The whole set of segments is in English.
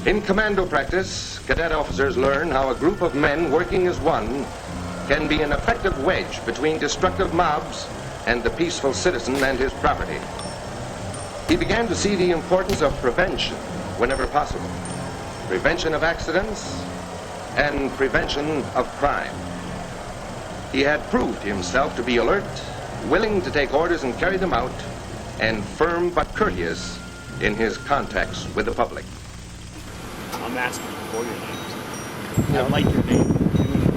In commando practice, cadet officers learn how a group of men working as one can be an effective wedge between destructive mobs and the peaceful citizen and his property. He began to see the importance of prevention whenever possible. Prevention of accidents and prevention of crime. He had proved himself to be alert, willing to take orders and carry them out, and firm but courteous in his contacts with the public. I'm asking you for your names. I like your name.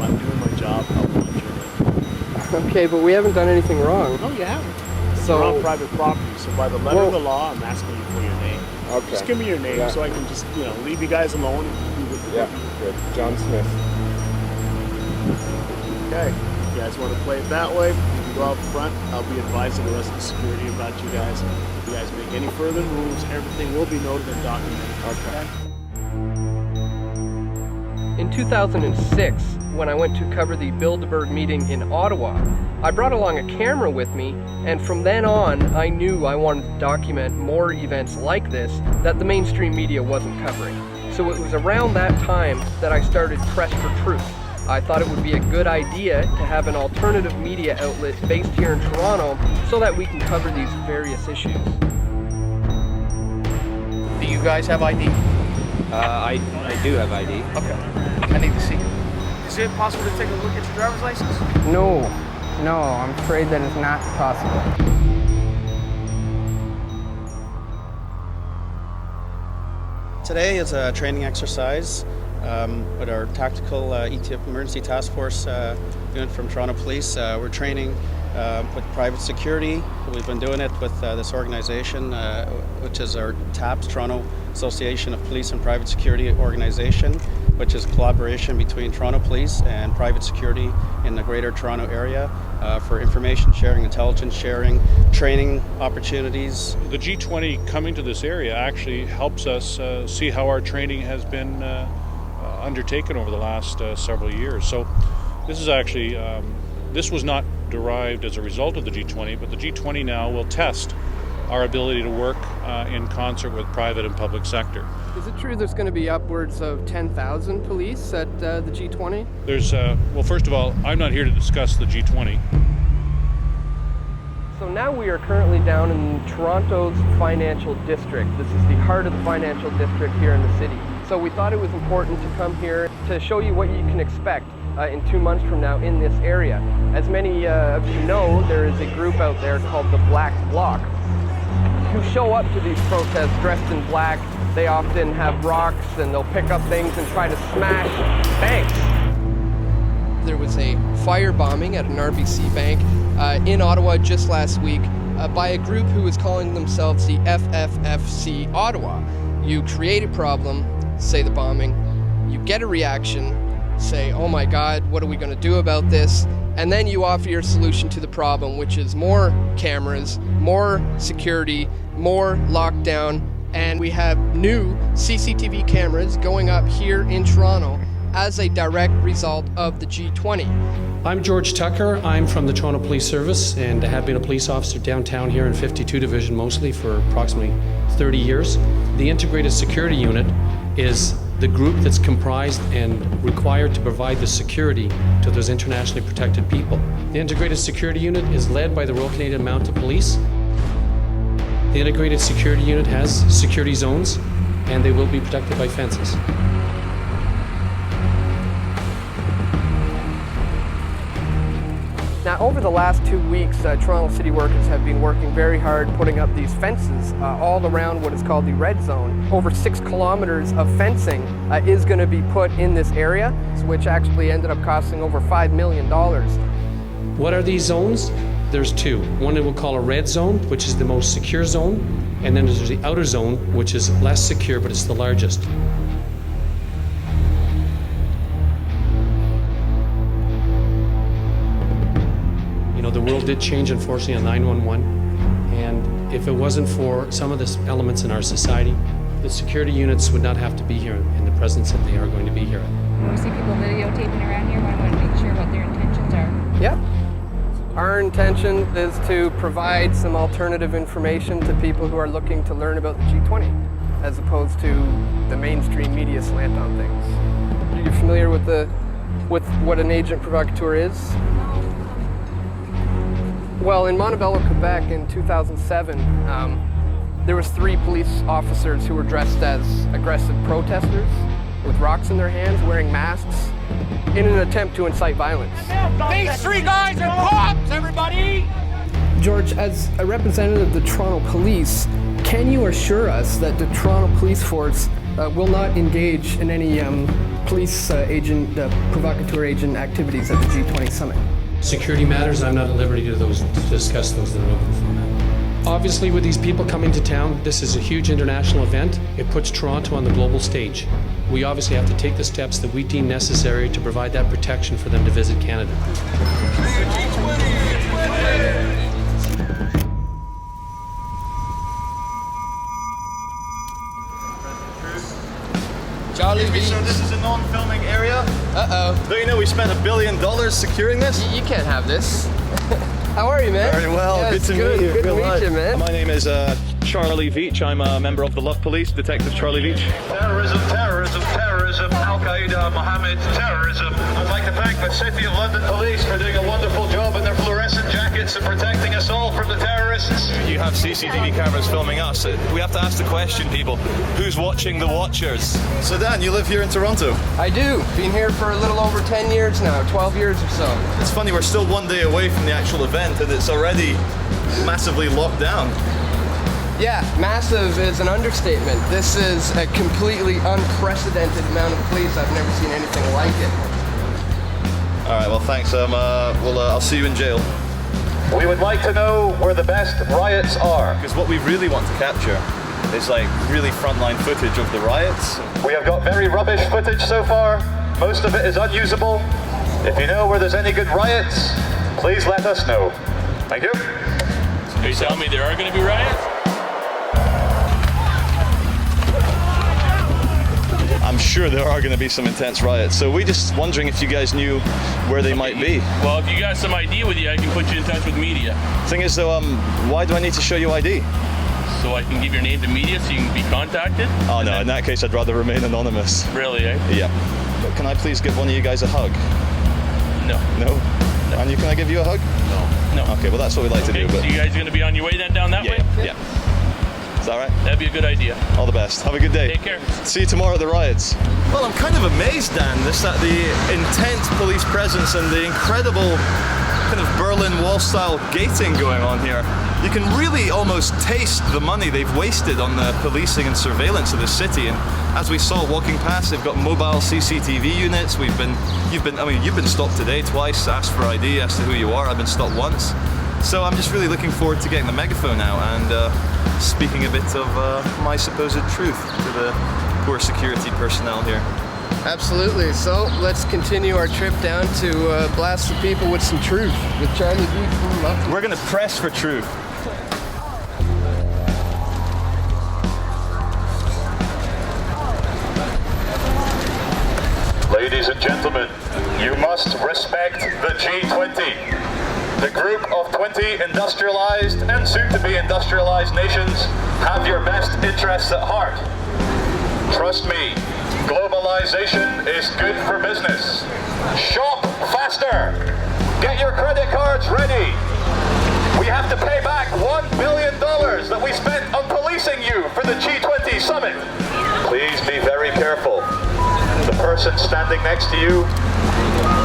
I'm doing my job. I want your name. Okay, but we haven't done anything wrong. No, you haven't. So, you're on private property, so by the letter of the law, I'm asking you for your name. Okay. Just give me your name so I can just, leave you guys alone. Yeah, good. John Smith. Okay. You guys want to play it that way? You can go out front. I'll be advising the rest of the security about you guys. If you guys make any further moves, everything will be noted and documented. Okay. In 2006, when I went to cover the Bilderberg meeting in Ottawa, I brought along a camera with me, and from then on, I knew I wanted to document more events like this that the mainstream media wasn't covering. So it was around that time that I started Press for Truth. I thought it would be a good idea to have an alternative media outlet based here in Toronto so that we can cover these various issues. Do you guys have ID? I do have ID. Okay. I need to see it. Is it possible to take a look at your driver's license? No, I'm afraid that is not possible. Today is a training exercise with our tactical ETF emergency task force unit from Toronto Police. We're training with private security. We've been doing it with this organization, which is our TAPS, Toronto Association of Police and Private Security Organization, which is a collaboration between Toronto Police and private security in the Greater Toronto Area for information sharing, intelligence sharing, training opportunities. The G20 coming to this area actually helps us see how our training has been undertaken over the last several years. So this is actually, this was not derived as a result of the G20, but the G20 now will test our ability to work in concert with private and public sector. Is it true there's going to be upwards of 10,000 police at the G20? There's, well, first of all, I'm not here to discuss the G20. So now we are currently down in Toronto's financial district. This is the heart of the financial district here in the city. So we thought it was important to come here to show you what you can expect in 2 months from now in this area. As many of you know, there is a group out there called the Black Bloc who show up to these protests dressed in black. They often have rocks and they'll pick up things and try to smash banks. There was a firebombing at an RBC bank in Ottawa just last week by a group who was calling themselves the FFFC Ottawa. You create a problem, say the bombing, you get a reaction, say, oh my God, what are we going to do about this? And then you offer your solution to the problem, which is more cameras, more security, more lockdown, and we have new CCTV cameras going up here in Toronto as a direct result of the G20. I'm George Tucker. I'm from the Toronto Police Service and have been a police officer downtown here in 52 Division mostly for approximately 30 years. The Integrated Security Unit is the group that's comprised and required to provide the security to those internationally protected people. The Integrated Security Unit is led by the Royal Canadian Mounted Police. The Integrated Security Unit has security zones and they will be protected by fences. Now, over the last 2 weeks, Toronto City workers have been working very hard putting up these fences all around what is called the red zone. Over 6 kilometers of fencing is going to be put in this area, which actually ended up costing over $5 million. What are these zones? There's two. One that we'll call a red zone, which is the most secure zone, and then there's the outer zone, which is less secure, but it's the largest. The world did change, unfortunately, on 9/11, and if it wasn't for some of the elements in our society, the security units would not have to be here in the presence that they are going to be here. We see people videotaping around here. We want to make sure what their intentions are. Yep. Our intention is to provide some alternative information to people who are looking to learn about the G20. as opposed to the mainstream media slant on things. Are you familiar with what an agent provocateur is? Well, in Montebello, Quebec in 2007, there was 3 police officers who were dressed as aggressive protesters with rocks in their hands, wearing masks, in an attempt to incite violence. These 3 guys are cops, everybody! George, as a representative of the Toronto Police, can you assure us that the Toronto Police Force will not engage in any police provocateur agent activities at the G20 Summit? Security matters, I'm not at liberty to discuss those that are open format. Obviously, with these people coming to town, this is a huge international event. It puts Toronto on the global stage. We obviously have to take the steps that we deem necessary to provide that protection for them to visit Canada. Charlie V. So this is a non-filming area? Uh-oh. Don't you know we spent $1 billion securing this? You can't have this. How are you, man? Very well. Yeah, good to meet you. Good to meet you, man. My name is Charlie Veach. I'm a member of the Love Police, Detective Charlie Veach. Terrorism, terrorism, terrorism, Al-Qaeda, Mohammed, terrorism. I'd like to thank the City of London Police for doing a wonderful job in their fluorescent jackets and protecting us all from the terrorists. You have CCTV cameras filming us. We have to ask the question, people, who's watching the watchers? So Dan, you live here in Toronto? I do. Been here for a little over 10 years now, 12 years or so. It's funny, we're still one day away from the actual event and it's already massively locked down. Yeah, massive is an understatement. This is a completely unprecedented amount of police. I've never seen anything like it. All right, well, thanks. I'll see you in jail. We would like to know where the best riots are. Because what we really want to capture is like really frontline footage of the riots. We have got very rubbish footage so far. Most of it is unusable. If you know where there's any good riots, please let us know. Thank you. Are you telling me there are going to be riots? I'm sure there are going to be some intense riots. So we're just wondering if you guys knew where they might be. Well, if you got some ID with you, I can put you in touch with media. Thing is though, why do I need to show you ID? So I can give your name to media so you can be contacted? Oh no, in that case I'd rather remain anonymous. Really, eh? Yeah. But can I please give one of you guys a hug? No. No? And can I give you a hug? No. Okay, well that's what we'd like to do. But so you guys going to be on your way then down that way? Yeah. Is that right? That'd be a good idea. All the best. Have a good day. Take care. See you tomorrow at the riots. Well, I'm kind of amazed, Dan, at the intense police presence and the incredible kind of Berlin Wall style gating going on here. You can really almost taste the money they've wasted on the policing and surveillance of the city. And as we saw walking past, they've got mobile CCTV units. You've been stopped today twice, asked for ID, asked who you are. I've been stopped once. So I'm just really looking forward to getting the megaphone out and speaking a bit of my supposed truth to the poor security personnel here. Absolutely. So let's continue our trip down to blast the people with some truth with Charlie V. We're going to press for truth. Ladies and gentlemen, you must respect the G20. The group of 20 industrialized and soon-to-be industrialized nations have your best interests at heart. Trust me, globalization is good for business. Shop faster! Get your credit cards ready! We have to pay back $1 billion that we spent on policing you for the G20 Summit. Please be very careful. The person standing next to you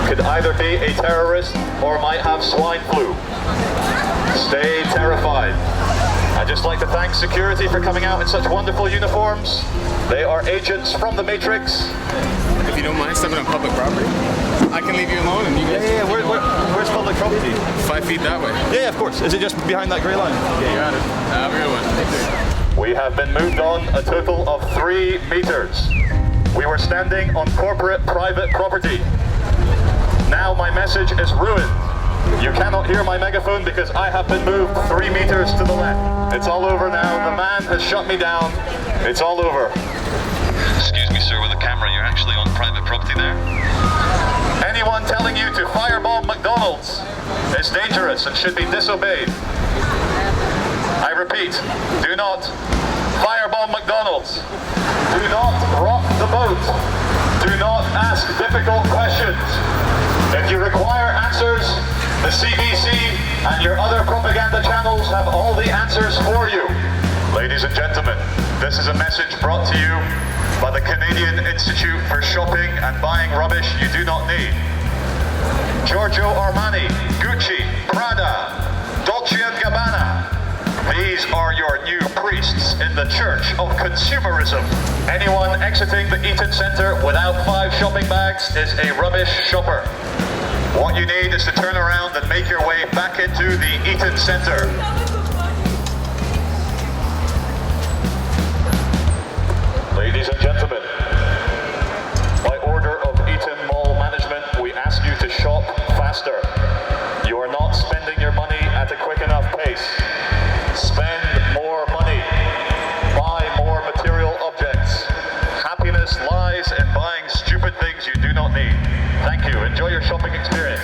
could either be a terrorist or might have swine flu. Stay terrified. I'd just like to thank security for coming out in such wonderful uniforms. They are agents from the Matrix. If you don't mind stepping on public property, I can leave you alone and you guys... Yeah. Where's public property? 5 feet that way. Yeah, of course. Is it just behind that grey line? Yeah, you got it. Have a good one. We have been moved on a total of 3 meters. We were standing on corporate private property. Now my message is ruined. You cannot hear my megaphone because I have been moved 3 meters to the left. It's all over now. The man has shut me down. It's all over. Excuse me, sir, with the camera, you're actually on private property there. Anyone telling you to firebomb McDonald's is dangerous and should be disobeyed. I repeat, do not firebomb McDonald's. Do not rock the boat. Do not ask difficult questions. If you require answers, the CBC and your other propaganda channels have all the answers for you. Ladies and gentlemen, this is a message brought to you by the Canadian Institute for Shopping and Buying Rubbish You Do Not Need. Giorgio Armani, Gucci, Prada, Dolce & Gabbana. These are your new priests in the church of consumerism. Anyone exiting the Eaton Centre without 5 shopping bags is a rubbish shopper. What you need is to turn around and make your way back into the Eaton Centre. Ladies and gentlemen, by order of Eaton Mall Management, we ask you to shop faster. You are not spending your money at a quick enough pace. Spend more money. Buy more material objects. Happiness lies in buying stupid things you do not need. Thank you. Enjoy your shopping experience.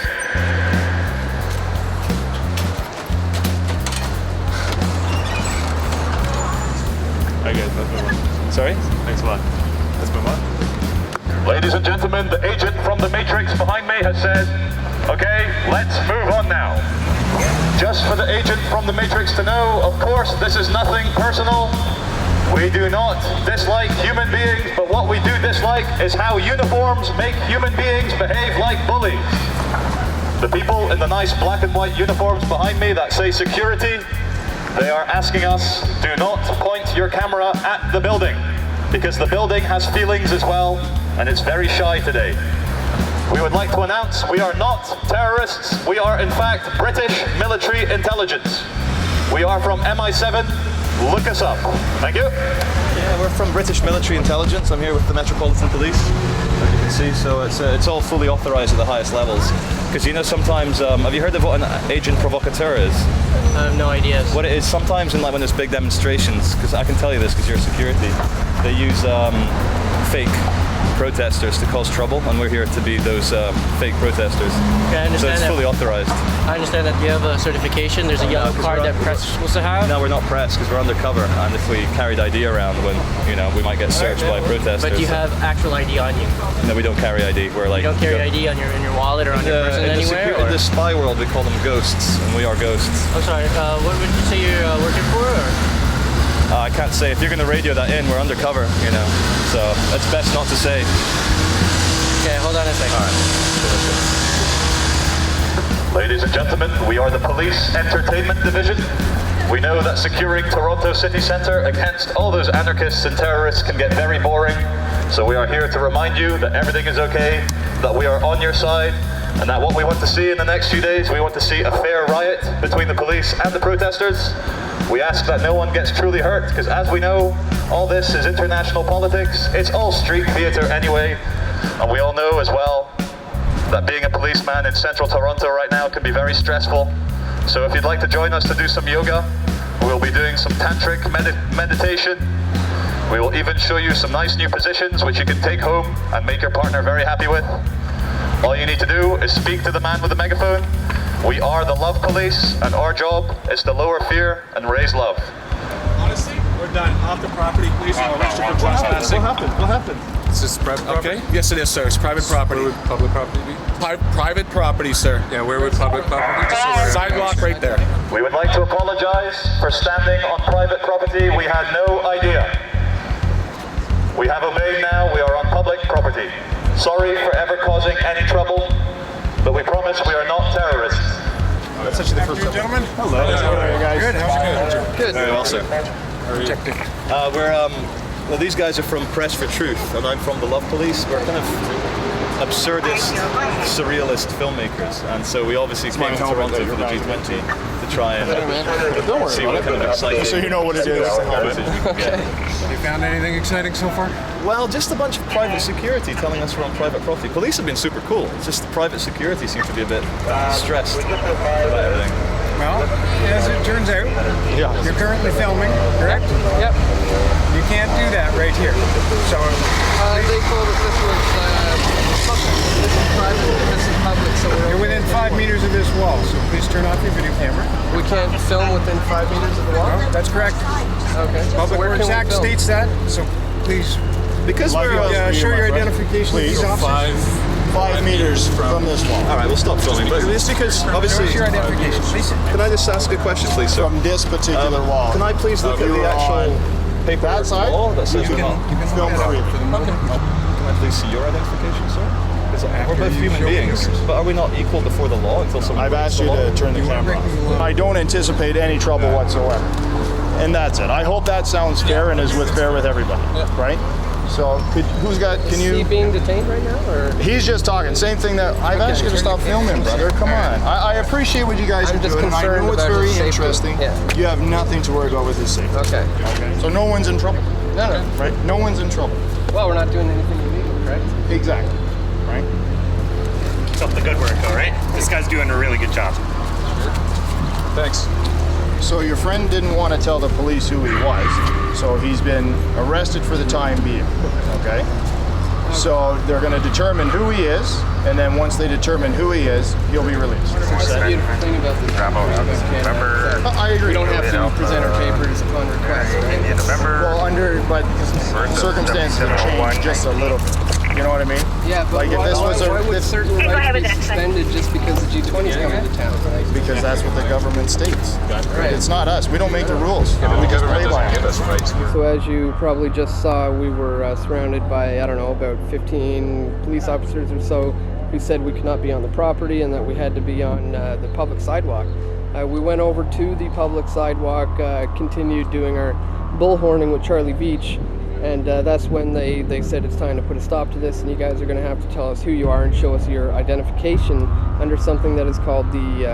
Okay, that's my one. Sorry? Thanks a lot. That's my one. Ladies and gentlemen, the agent from the Matrix behind me has said, okay, let's move on now. Just for the agent from the Matrix to know, of course, this is nothing personal. We do not dislike human beings, but what we do dislike is how uniforms make human beings behave like bullies. The people in the nice black and white uniforms behind me that say security, they are asking us, do not point your camera at the building, because the building has feelings as well, and it's very shy today. We would like to announce we are not terrorists. We are in fact British military intelligence. We are from MI7. Look us up. Thank you. Yeah, we're from British military intelligence. I'm here with the Metropolitan Police, as you can see. So it's all fully authorized at the highest levels. Because you know sometimes, have you heard of what an agent provocateur is? I have no idea. What it is, sometimes in like when there's big demonstrations, because I can tell you this because you're security, they use fake protesters to cause trouble, and we're here to be those fake protesters. Okay, I understand. So it's fully authorized. I understand that you have a certification. There's a yellow card that press is supposed to have. No, we're not press because we're undercover, and if we carried ID around, when we might get searched by protesters. But you have actual ID on you. No, we don't carry ID. We're like. You don't carry ID on in your wallet or on your person anywhere. In the spy world, we call them ghosts, and we are ghosts. I'm sorry. What would you say you're working for? Or? I can't say. If you're going to radio that in, we're undercover, so it's best not to say. Okay, hold on a second. All right. Ladies and gentlemen, we are the Police Entertainment Division. We know that securing Toronto City Centre against all those anarchists and terrorists can get very boring, so we are here to remind you that everything is okay, that we are on your side, and that what we want to see in the next few days, we want to see a fair riot between the police and the protesters. We ask that no one gets truly hurt, because as we know, all this is international politics. It's all street theatre anyway, and we all know as well that being a policeman in central Toronto right now can be very stressful. So if you'd like to join us to do some yoga, we'll be doing some tantric meditation. We will even show you some nice new positions which you can take home and make your partner very happy with. All you need to do is speak to the man with the megaphone. We are the love police, and our job is to lower fear and raise love. Honestly, we're done. Off the property, please. What happened? This is private property? Okay. Yes, it is, sir. It's private property. Where would public property be? Private property, sir. Yeah, where would public property be? Sidewalk right there. We would like to apologize for standing on private property. We had no idea. We have obeyed now. We are on public property. Sorry for ever causing any trouble, but we promise we are not terrorists. That's actually the first time. Gentlemen. Hello. How are you guys? Good. How's it going? Good. Very well, sir. Well, these guys are from Press for Truth, and I'm from the Love Police. We're kind of absurdist, surrealist filmmakers, and so we obviously came to Toronto for the G20 to try and see what kind of exciting. So you know what it is. You found anything exciting so far? Well, just a bunch of private security telling us we're on private property. Police have been super cool. It's just the private security seems to be a bit stressed about everything. Well, as it turns out, you're currently filming, correct? Yep. You can't do that right here. So they told us this was This is private, this is public, so You're within 5 meters of this wall, so please turn off your video camera. We can't film within 5 meters of the wall? No, that's correct. Okay. Public Where Works can we Act film? states that, so please. Because we're show your identification to these officers. 5 meters from this wall. All right, we'll stop filming. But it's because obviously. Show your identification, please. Can I just ask a question, please, sir? From this particular wall. Can I please look at the actual paper that side? wall that says You can film freely. Can I please see your identification, sir? We're both human beings, but are we not equal before the law until someone I've breaks asked the you law? to turn the camera off. I don't anticipate any trouble whatsoever. And that's it. I hope that sounds fair and is fair with everybody, right? So, can you... Is he being detained right now, or? He's just talking. Same thing that I've asked you to stop filming, brother. Come on. I appreciate what you guys are doing. And I know it's very interesting. You have nothing to worry about with his safety. Okay. So no one's in trouble. No. Right? No one's in trouble. Well, we're not doing anything illegal, correct? Exactly. Right? Keep up the good work, all right? This guy's doing a really good job. Thanks. So your friend didn't want to tell the police who he was, so he's been arrested for the time being, okay? So they're going to determine who he is, and then once they determine who he is, he'll be released. That's the beautiful thing about this. I agree. We don't have to present our papers upon request, right? Well, but circumstances have changed just a little bit. You know what I mean? Yeah, but like if this was why would certain rights be suspended just because the G20 is coming to town? Because that's what the government states. Right. It's not us. We don't make the rules. We just play by them. So as you probably just saw, we were surrounded by, I don't know, about 15 police officers or so who said we could not be on the property and that we had to be on the public sidewalk. We went over to the public sidewalk, continued doing our bullhorning with Charlie Beach, and that's when they said it's time to put a stop to this, and you guys are going to have to tell us who you are and show us your identification under something that is called the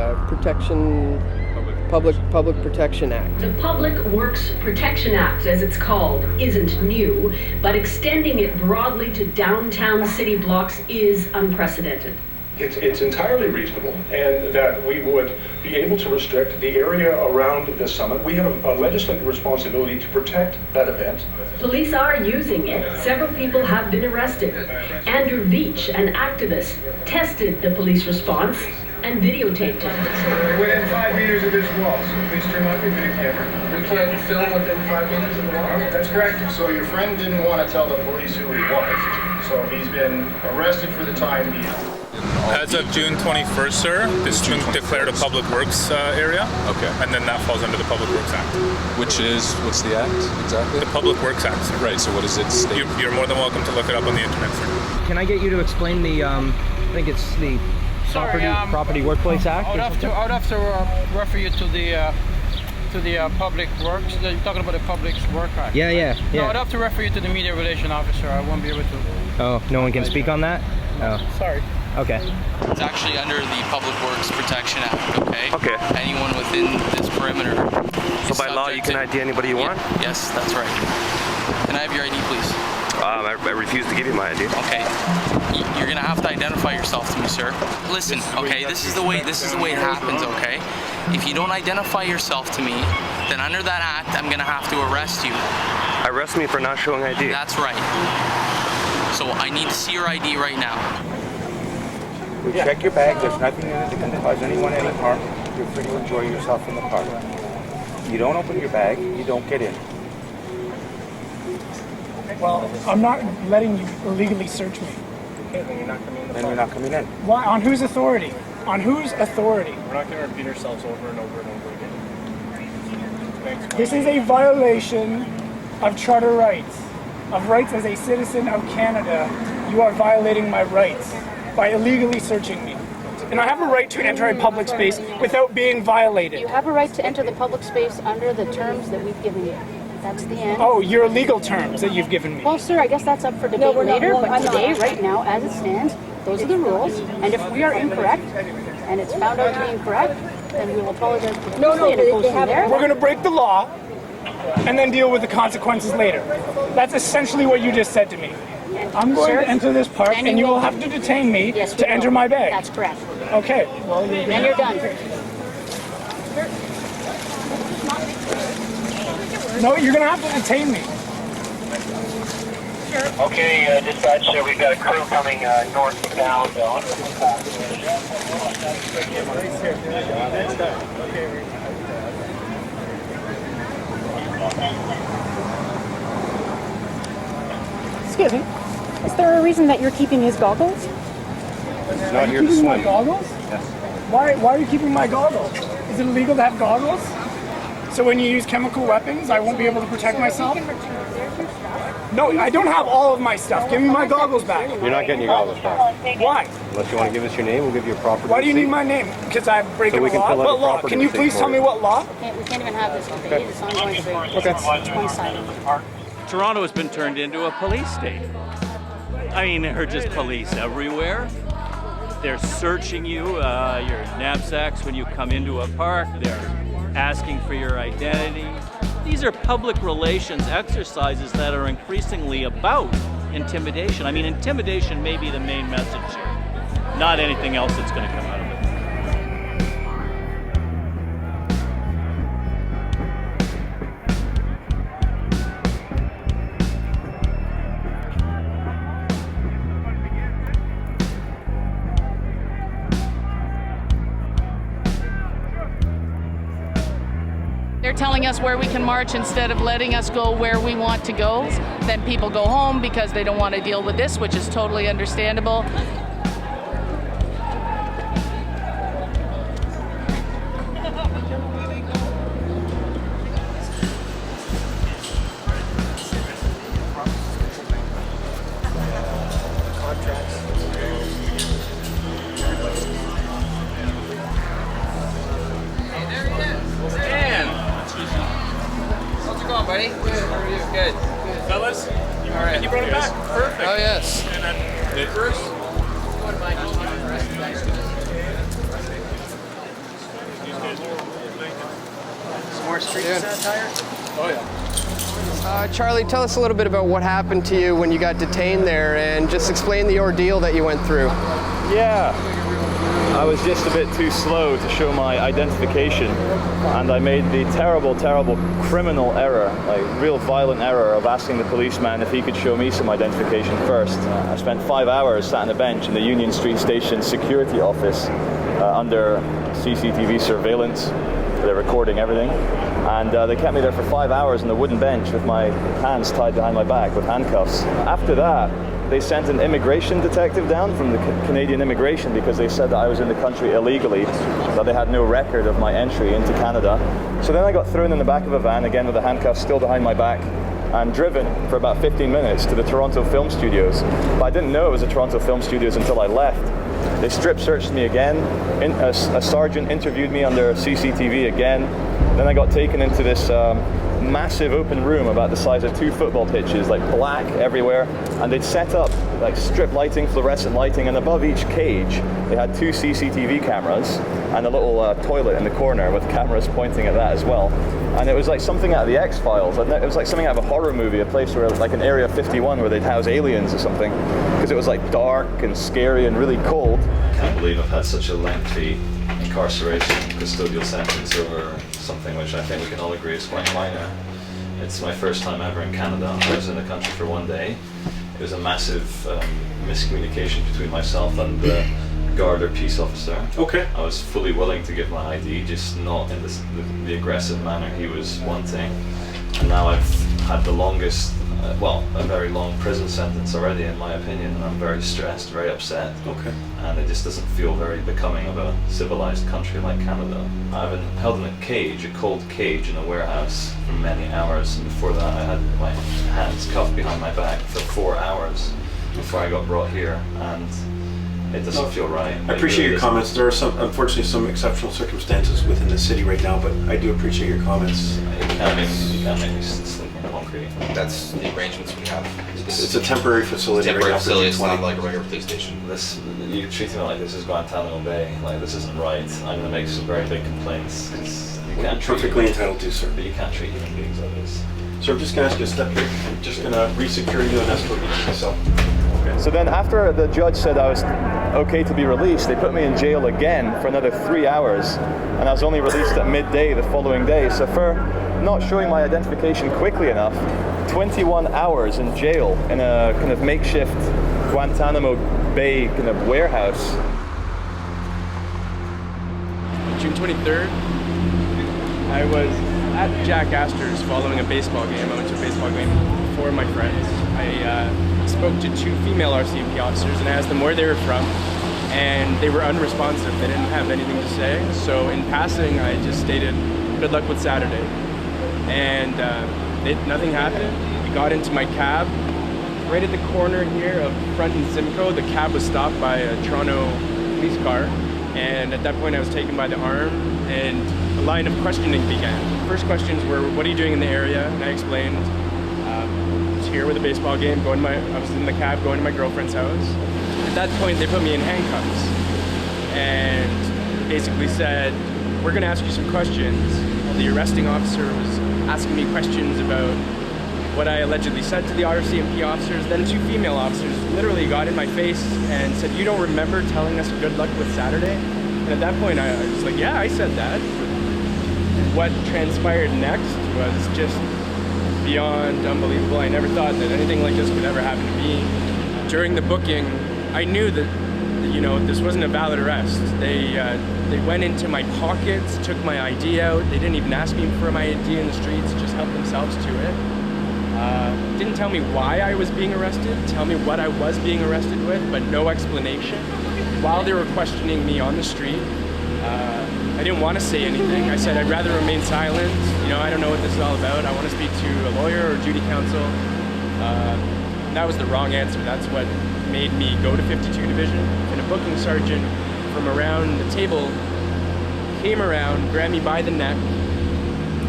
Public Protection Act. The Public Works Protection Act, as it's called, isn't new, but extending it broadly to downtown city blocks is unprecedented. It's entirely reasonable, and that we would be able to restrict the area around the summit. We have a legislative responsibility to protect that event. Police are using it. Several people have been arrested. Andrew Beach, an activist, tested the police response and videotaped it. We're within 5 meters of this wall, so please turn off your video camera. We can't film within 5 meters of the wall? That's correct. So your friend didn't want to tell the police who he was, so he's been arrested for the time being. As of June 21st, sir, this has been declared a public works area. Okay. And then that falls under the Public Works Act. What's the act exactly? The Public Works Act, sir. Right, so what does it state? You're more than welcome to look it up on the internet, sir. Can I get you to explain the, I think it's the Property Workplace Act? I would have to refer you to the Public Works. You're talking about the Public Works Act. Yeah. No, I'd have to refer you to the media relation officer. I won't be able to. Oh, no one can speak on that? Oh. Sorry. Okay. It's actually under the Public Works Protection Act, okay? Okay. Anyone within this perimeter. So by law you can ID anybody you want? Yes, that's right. Can I have your ID, please? I refuse to give you my ID. Okay. You're gonna have to identify yourself to me, sir. Listen, okay, this is the way it happens, okay? If you don't identify yourself to me, then under that act, I'm gonna have to arrest you. Arrest me for not showing ID? That's right. So I need to see your ID right now. We check your bag. There's nothing in it that can cause anyone any harm. You're free to enjoy yourself in the park. You don't open your bag, you don't get in. Well, I'm not letting you illegally search me. Okay, then you're not coming in the park. Then you're not coming in. Why? On whose authority? On whose authority? We're not going to repeat ourselves over and over and over again. This is a violation of charter rights. Of rights as a citizen of Canada. You are violating my rights by illegally searching me. And I have a right to enter a public space without being violated. You have a right to enter the public space under the terms that we've given you. That's the end. Oh, your legal terms that you've given me. Well, sir, I guess that's up for debate later, but today, right now, as it stands, those are the rules. And if we are incorrect, and it's found out to be incorrect, then we will apologize profusely and it goes from there. We're going to break the law and then deal with the consequences later. That's essentially what you just said to me. I'm going to enter this park, and you will have to detain me to enter my bag. That's correct. Okay. Well, then you're done. No, you're going to have to detain me. Okay, dispatch, we've got a crew coming northbound. Excuse me. Is there a reason that you're keeping his goggles? He's not here to swim. My goggles? Yes. Why are you keeping my goggles? Is it illegal to have goggles? So when you use chemical weapons, I won't be able to protect myself? No, I don't have all of my stuff. Give me my goggles back. You're not getting your goggles back. Why? Unless you want to give us your name, we'll give you a property Why do you receipt. need my name? Because I'm breaking we the can law? fill out What a law? property Can you receipt please for tell you. me what law? We can't even have this debate. It's ongoing debate. It's one-sided. Toronto has been turned into a police state. I mean, there are just police everywhere. They're searching you, your knapsacks when you come into a park. They're asking for your identity. These are public relations exercises that are increasingly about intimidation. I mean, intimidation may be the main message here, not anything else that's going to come out of it. They're telling us where we can march instead of letting us go where we want to go. Then people go home because they don't want to deal with this, which is totally understandable. Buddy? Good. How are you? Good. Fellas? All right. And you brought it back. Perfect. Oh, yes. And then Bruce? Some more street satire? Oh, yeah. Charlie, tell us a little bit about what happened to you when you got detained there and just explain the ordeal that you went through. Yeah. I was just a bit too slow to show my identification, and I made the terrible, terrible criminal error, like real violent error of asking the policeman if he could show me some identification first. I spent 5 hours sat on a bench in the Union Street Station security office under CCTV surveillance. They're recording everything, and they kept me there for 5 hours on a wooden bench with my hands tied behind my back with handcuffs. After that, they sent an immigration detective down from the Canadian immigration because they said that I was in the country illegally, that they had no record of my entry into Canada. So then I got thrown in the back of a van, again with the handcuffs still behind my back, and driven for about 15 minutes to the Toronto Film Studios. But I didn't know it was the Toronto Film Studios until I left. They strip searched me again. A sergeant interviewed me under CCTV again. Then I got taken into this massive open room about the size of 2 football pitches, like black everywhere, and they'd set up like strip lighting, fluorescent lighting, and above each cage they had 2 CCTV cameras and a little toilet in the corner with cameras pointing at that as well. And it was like something out of the X-Files. It was like something out of a horror movie, a place where, like an Area 51 where they'd house aliens or something, because it was like dark and scary and really cold. I can't believe I've had such a lengthy incarceration custodial sentence over something which I think we can all agree is quite minor. It's my first time ever in Canada. I was in the country for 1 day. It was a massive miscommunication between myself and the guard or peace officer. Okay. I was fully willing to give my ID, just not in the aggressive manner he was wanting. And now I've had the longest, a very long prison sentence already, in my opinion, and I'm very stressed, very upset. Okay. And it just doesn't feel very becoming of a civilized country like Canada. I've been held in a cold cage in a warehouse for many hours, and before that I had my hands cuffed behind my back for 4 hours before I got brought here, and it doesn't feel right. I appreciate your comments. There are unfortunately some exceptional circumstances within the city right now, but I do appreciate your comments. You can't make me sleep in concrete. That's the arrangements we have. It's a temporary facility. Temporary right facility. now It's not like a regular police station. You're treating me like this is Guantanamo Bay. Like, this isn't right. I'm going to make some very big complaints, because you can't treat perfectly entitled to, sir. But you can't treat human beings like this. So I'm just going to ask you to step here. I'm just going to re-secure you and escort you to the cell. So then after the judge said I was okay to be released, they put me in jail again for another 3 hours, and I was only released at midday the following day. So for not showing my identification quickly enough, 21 hours in jail in a kind of makeshift Guantanamo Bay kind of warehouse. June 23rd, I was at Jack Astor's following a baseball game. I went to a baseball game with 4 of my friends. I spoke to 2 female RCMP officers and I asked them where they were from, and they were unresponsive. They didn't have anything to say. So in passing, I just stated, good luck with Saturday. And nothing happened. We got into my cab. Right at the corner here of Front and Simcoe, the cab was stopped by a Toronto police car. And at that point, I was taken by the arm, and a line of questioning began. First questions were, what are you doing in the area? And I explained, I was here with a baseball game, I was in the cab going to my girlfriend's house. At that point, they put me in handcuffs and basically said, we're gonna ask you some questions. The arresting officer was asking me questions about what I allegedly said to the RCMP officers. Then 2 female officers literally got in my face and said, you don't remember telling us good luck with Saturday? And at that point, I was like, yeah, I said that. What transpired next was just beyond unbelievable. I never thought that anything like this could ever happen to me. During the booking, I knew that, you know, this wasn't a valid arrest. They went into my pockets, took my ID out. They didn't even ask me for my ID in the streets, just helped themselves to it. Didn't tell me why I was being arrested, tell me what I was being arrested with, but no explanation. While they were questioning me on the street, I didn't want to say anything. I said I'd rather remain silent. You know, I don't know what this is all about. I want to speak to a lawyer or duty counsel. That was the wrong answer. That's what made me go to 52 Division. And a booking sergeant from around the table came around, grabbed me by the neck,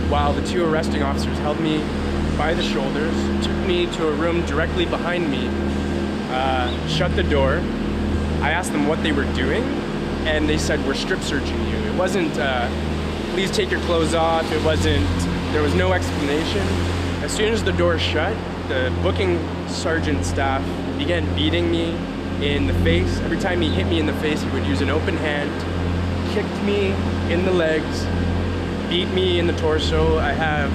while the 2 arresting officers held me by the shoulders, took me to a room directly behind me, shut the door. I asked them what they were doing, and they said, we're strip searching you. It wasn't, please take your clothes off. It wasn't, there was no explanation. As soon as the door shut, the booking sergeant staff began beating me in the face. Every time he hit me in the face, he would use an open hand, kicked me in the legs, beat me in the torso. I have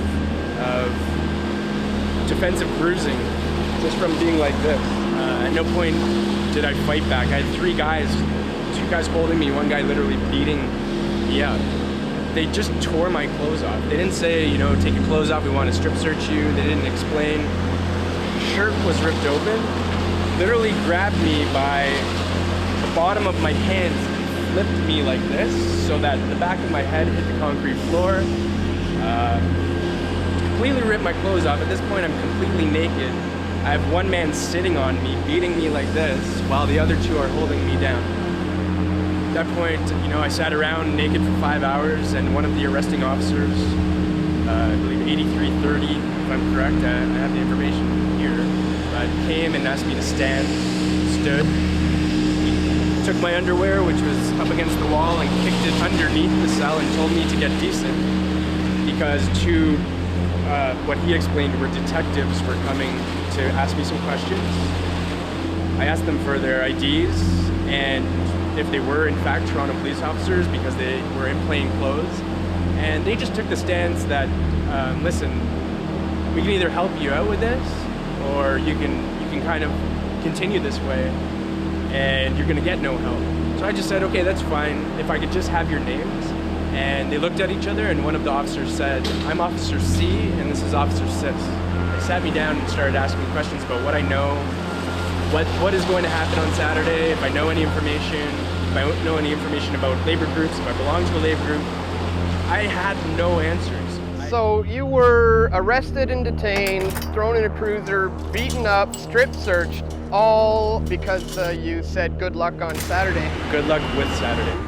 defensive bruising just from being like this. At no point did I fight back. I had 3 guys, 2 guys holding me, 1 guy literally beating me up. They just tore my clothes off. They didn't say, you know, take your clothes off, we want to strip search you. They didn't explain. The shirt was ripped open, literally grabbed me by the bottom of my hands and flipped me like this so that the back of my head hit the concrete floor. Completely ripped my clothes off. At this point, I'm completely naked. I have 1 man sitting on me, beating me like this, while the other 2 are holding me down. At that point, you know, I sat around naked for 5 hours, and one of the arresting officers, I believe 8330, if I'm correct, I have the information here, came and asked me to stand, stood. He took my underwear, which was up against the wall, and kicked it underneath the cell and told me to get decent, because 2 what he explained were detectives were coming to ask me some questions. I asked them for their IDs and if they were in fact Toronto police officers, because they were in plain clothes. And they just took the stance that, listen, we can either help you out with this, or you can kind of continue this way and you're gonna get no help. So I just said, okay, that's fine, if I could just have your names. And they looked at each other, and one of the officers said, I'm Officer C, and this is Officer 6. They sat me down and started asking me questions about what I know, what is going to happen on Saturday, if I know any information, if I know any information about labor groups, if I belong to a labor group. I had no answers. So you were arrested and detained, thrown in a cruiser, beaten up, strip searched, all because you said good luck on Saturday. Good luck with Saturday.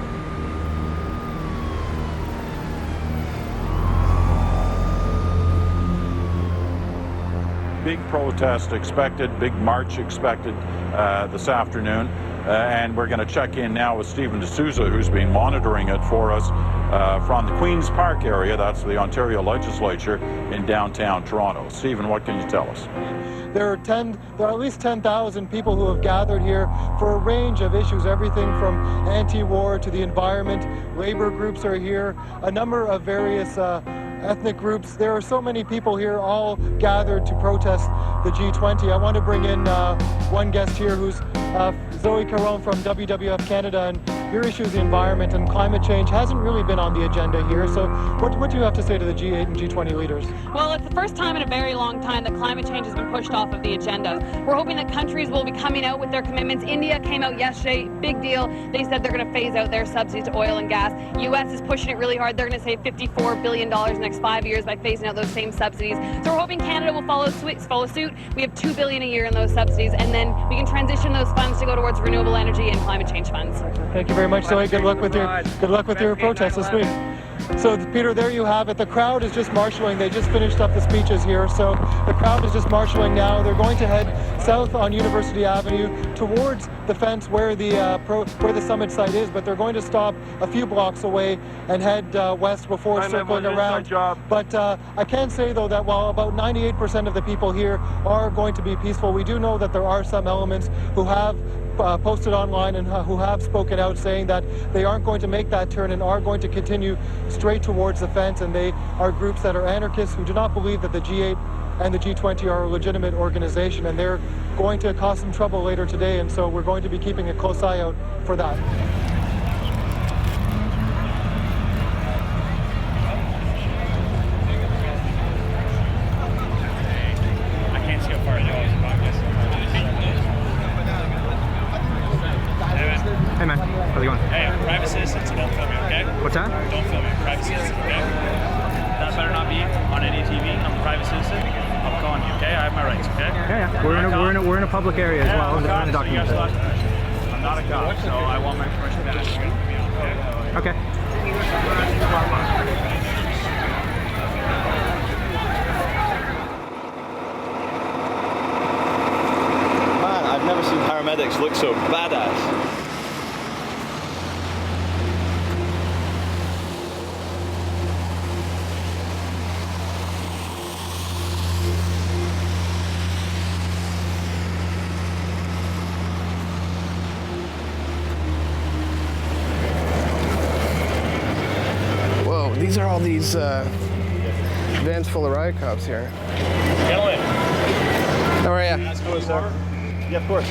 Big protest expected, big march expected this afternoon. And we're going to check in now with Stephen D'Souza, who's been monitoring it for us from the Queen's Park area. That's the Ontario Legislature in downtown Toronto. Stephen, what can you tell us? There are at least 10,000 people who have gathered here for a range of issues, everything from anti-war to the environment. Labor groups are here. A number of various ethnic groups. There are so many people here all gathered to protest the G20. I want to bring in one guest here who's Zoe Caron from WWF Canada, and your issue is the environment, and climate change hasn't really been on the agenda here. So what do you have to say to the G8 and G20 leaders? Well, it's the first time in a very long time that climate change has been pushed off of the agenda. We're hoping that countries will be coming out with their commitments. India came out yesterday, big deal. They said they're going to phase out their subsidies to oil and gas. U.S. is pushing it really hard. They're going to save $54 billion in the next 5 years by phasing out those same subsidies. So we're hoping Canada will follow suit. We have $2 billion a year in those subsidies, and then we can transition those funds to go towards renewable energy and climate change funds. Thank you very much, Zoe. Good luck with your protest this week. So, Peter, there you have it. The crowd is just marshalling. They just finished up the speeches here, so the crowd is just marshalling now. They're going to head south on University Avenue towards the fence where the summit site is, but they're going to stop a few blocks away and head west before circling around. But I can say, though, that while about 98% of the people here are going to be peaceful, we do know that there are some elements who have posted online and who have spoken out saying that they aren't going to make that turn and are going to continue straight towards the fence, and they are groups that are anarchists who do not believe that the G8 and the G20 are a legitimate organization, and they're going to cause some trouble later today, and so we're going to be keeping a close eye out for that. I can't see how far it goes. Hey man, how's it going? Hey, I'm a private citizen, so don't film me, okay? What's that? Don't film me, I'm a private citizen, okay? That better not be on any TV. I'm a private citizen. I'm calling you, okay? I have my rights, okay? Yeah. We're in a public area as well. I'm trying to document it. I'm not a cop, so I want my permission back. Okay. Man, I've never seen paramedics look so badass. Whoa, these are all these vans full of riot cops here. Gentlemen. How are you? Yeah, of course.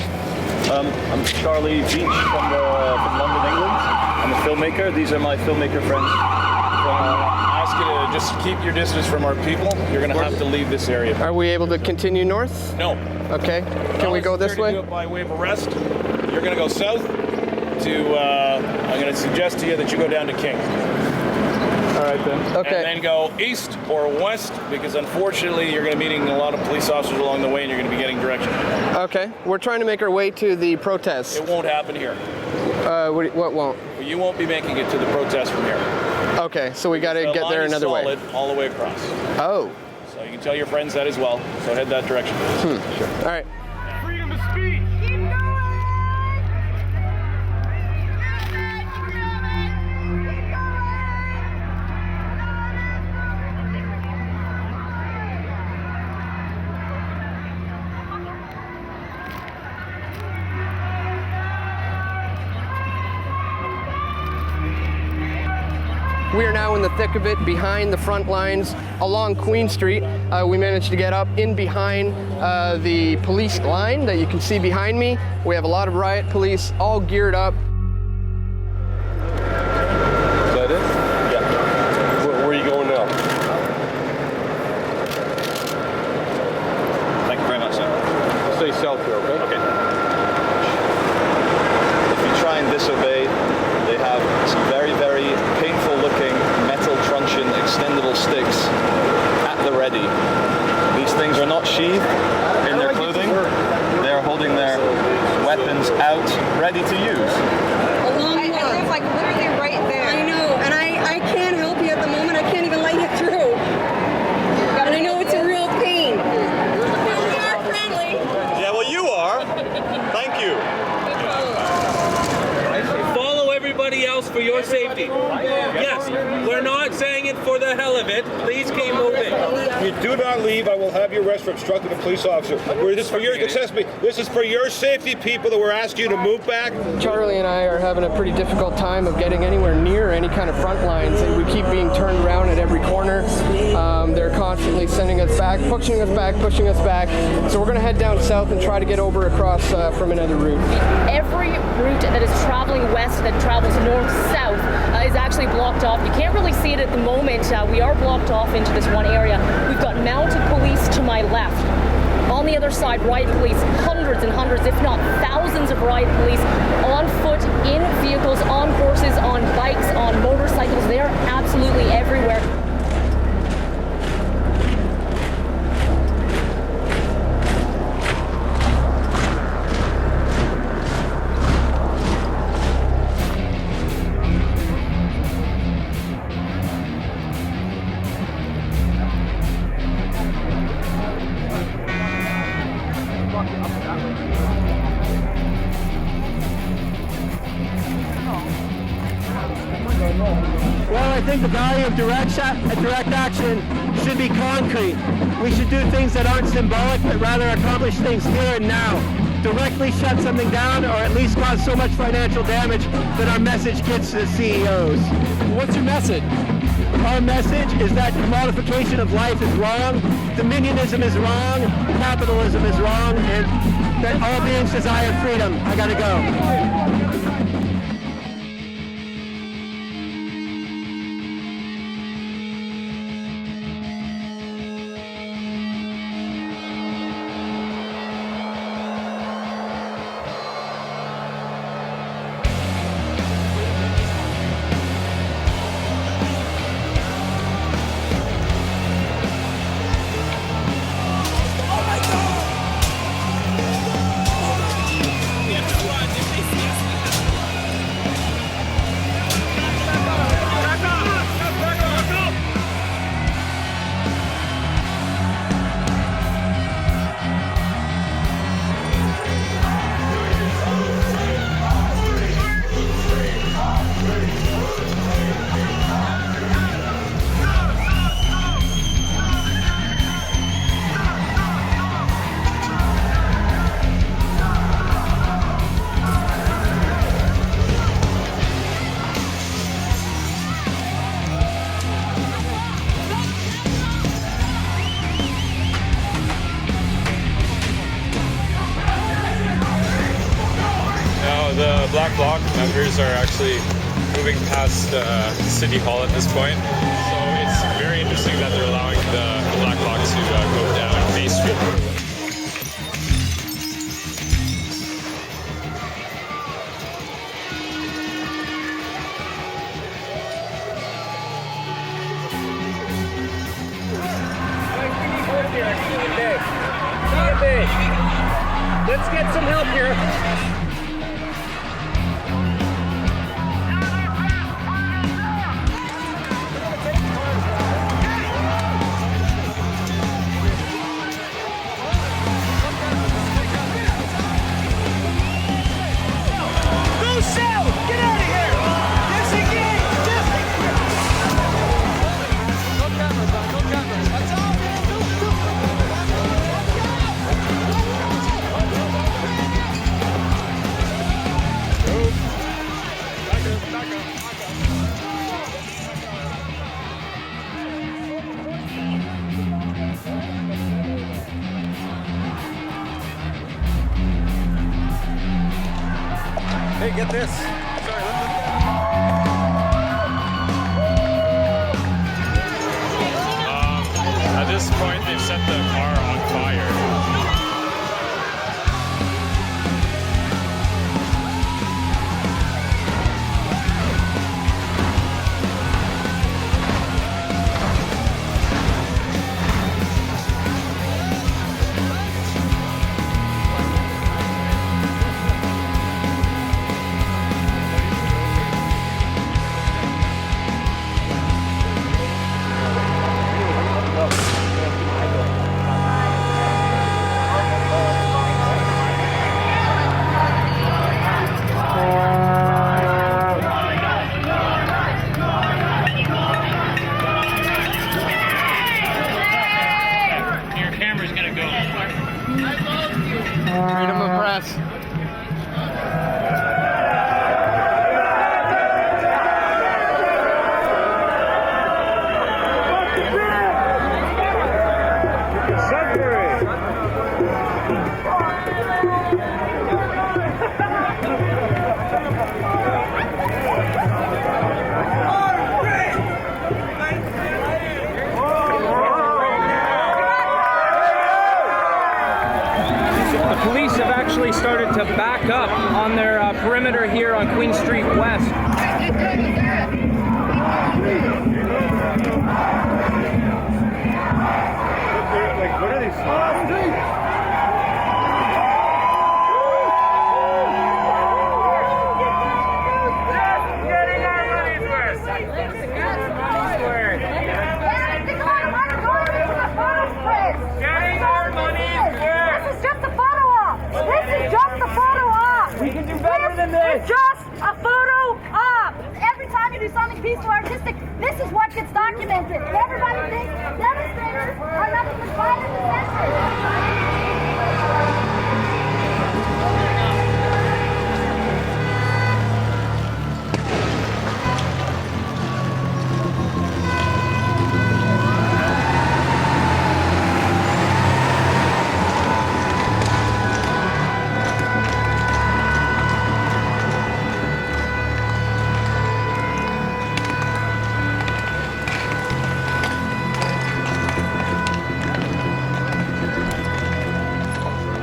I'm Charlie Beach from London, England. I'm a filmmaker. These are my filmmaker friends. I ask you to just keep your distance from our people. You're going to have to leave this area. Are we able to continue north? No. Okay. Can we go this way? Do it by way of arrest. You're going to go south to, I'm going to suggest to you that you go down to King. All right then. Okay. And then go east or west, because unfortunately you're going to be meeting a lot of police officers along the way and you're going to be getting direction. Okay. We're trying to make our way to the protest. It won't happen here. What won't? You won't be making it to the protest from here. Okay, so we got to get there another way. All the way across. Oh. So you can tell your friends that as well. So head that direction. Sure. All right. Freedom of speech. We are now in the thick of it, behind the front lines, along Queen Street. We managed to get up in behind the police line that you can see behind me. We have a lot of riot police all geared up. Is that it? Yeah. Where are you going now? Thank you very much, sir. Stay south here, okay? Okay. If you try and disobey, they have some very, very painful looking metal truncheon extendable sticks at the ready. These things are not sheathed in their clothing. They are holding their weapons out, ready to use. I live like literally right there. I know, and I can't help you at the moment. I can't even let you through. And I know it's a real pain. We are friendly. Yeah, well you are. Thank you. Follow everybody else for your safety. Yes, we're not saying it for the hell of it. Please keep moving. you do not leave, I will have you arrested for obstructing a police officer. This is for your, this is for your safety, people, that we're asking you to move back. Charlie and I are having a pretty difficult time of getting anywhere near any kind of front lines, and we keep being turned around at every corner. They're constantly sending us back, pushing us back. So we're going to head down south and try to get over across from another route. Every route that is traveling west that travels north-south is actually blocked off. You can't really see it at the moment. We are blocked off into this one area. We've got mounted police to my left. On the other side, riot police, hundreds and hundreds, if not thousands of riot police on foot, in vehicles, on horses, on bikes, on motorcycles. They are absolutely everywhere. Well, I think the value of direct action should be concrete. We should do things that aren't symbolic, but rather accomplish things here and now. Directly shut something down, or at least cause so much financial damage that our message gets to the CEOs. What's your message? Our message is that commodification of life is wrong, dominionism is wrong, capitalism is wrong, and that all beings desire freedom. I gotta go. The Black Bloc members are actually moving past City Hall at this point. So it's very interesting that they're allowing the Black Bloc to go down Bay Street. Let's get some help here. Hey, get this. At this point, they've set the car on fire. Freedom of press. Police have actually started to back up on their perimeter here on Queen Street West. Like, what are these? It's just a photo op. Every time you do something peaceful or artistic, this is what gets documented. And everybody thinks demonstrators are nothing but violent dissenters.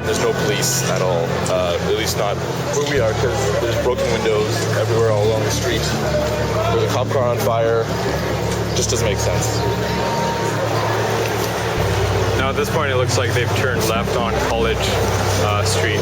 There's no police at all, at least not where we are, because there's broken windows everywhere all along the street. There's a cop car on fire. Just doesn't make sense. Now at this point it looks like they've turned left on College Street.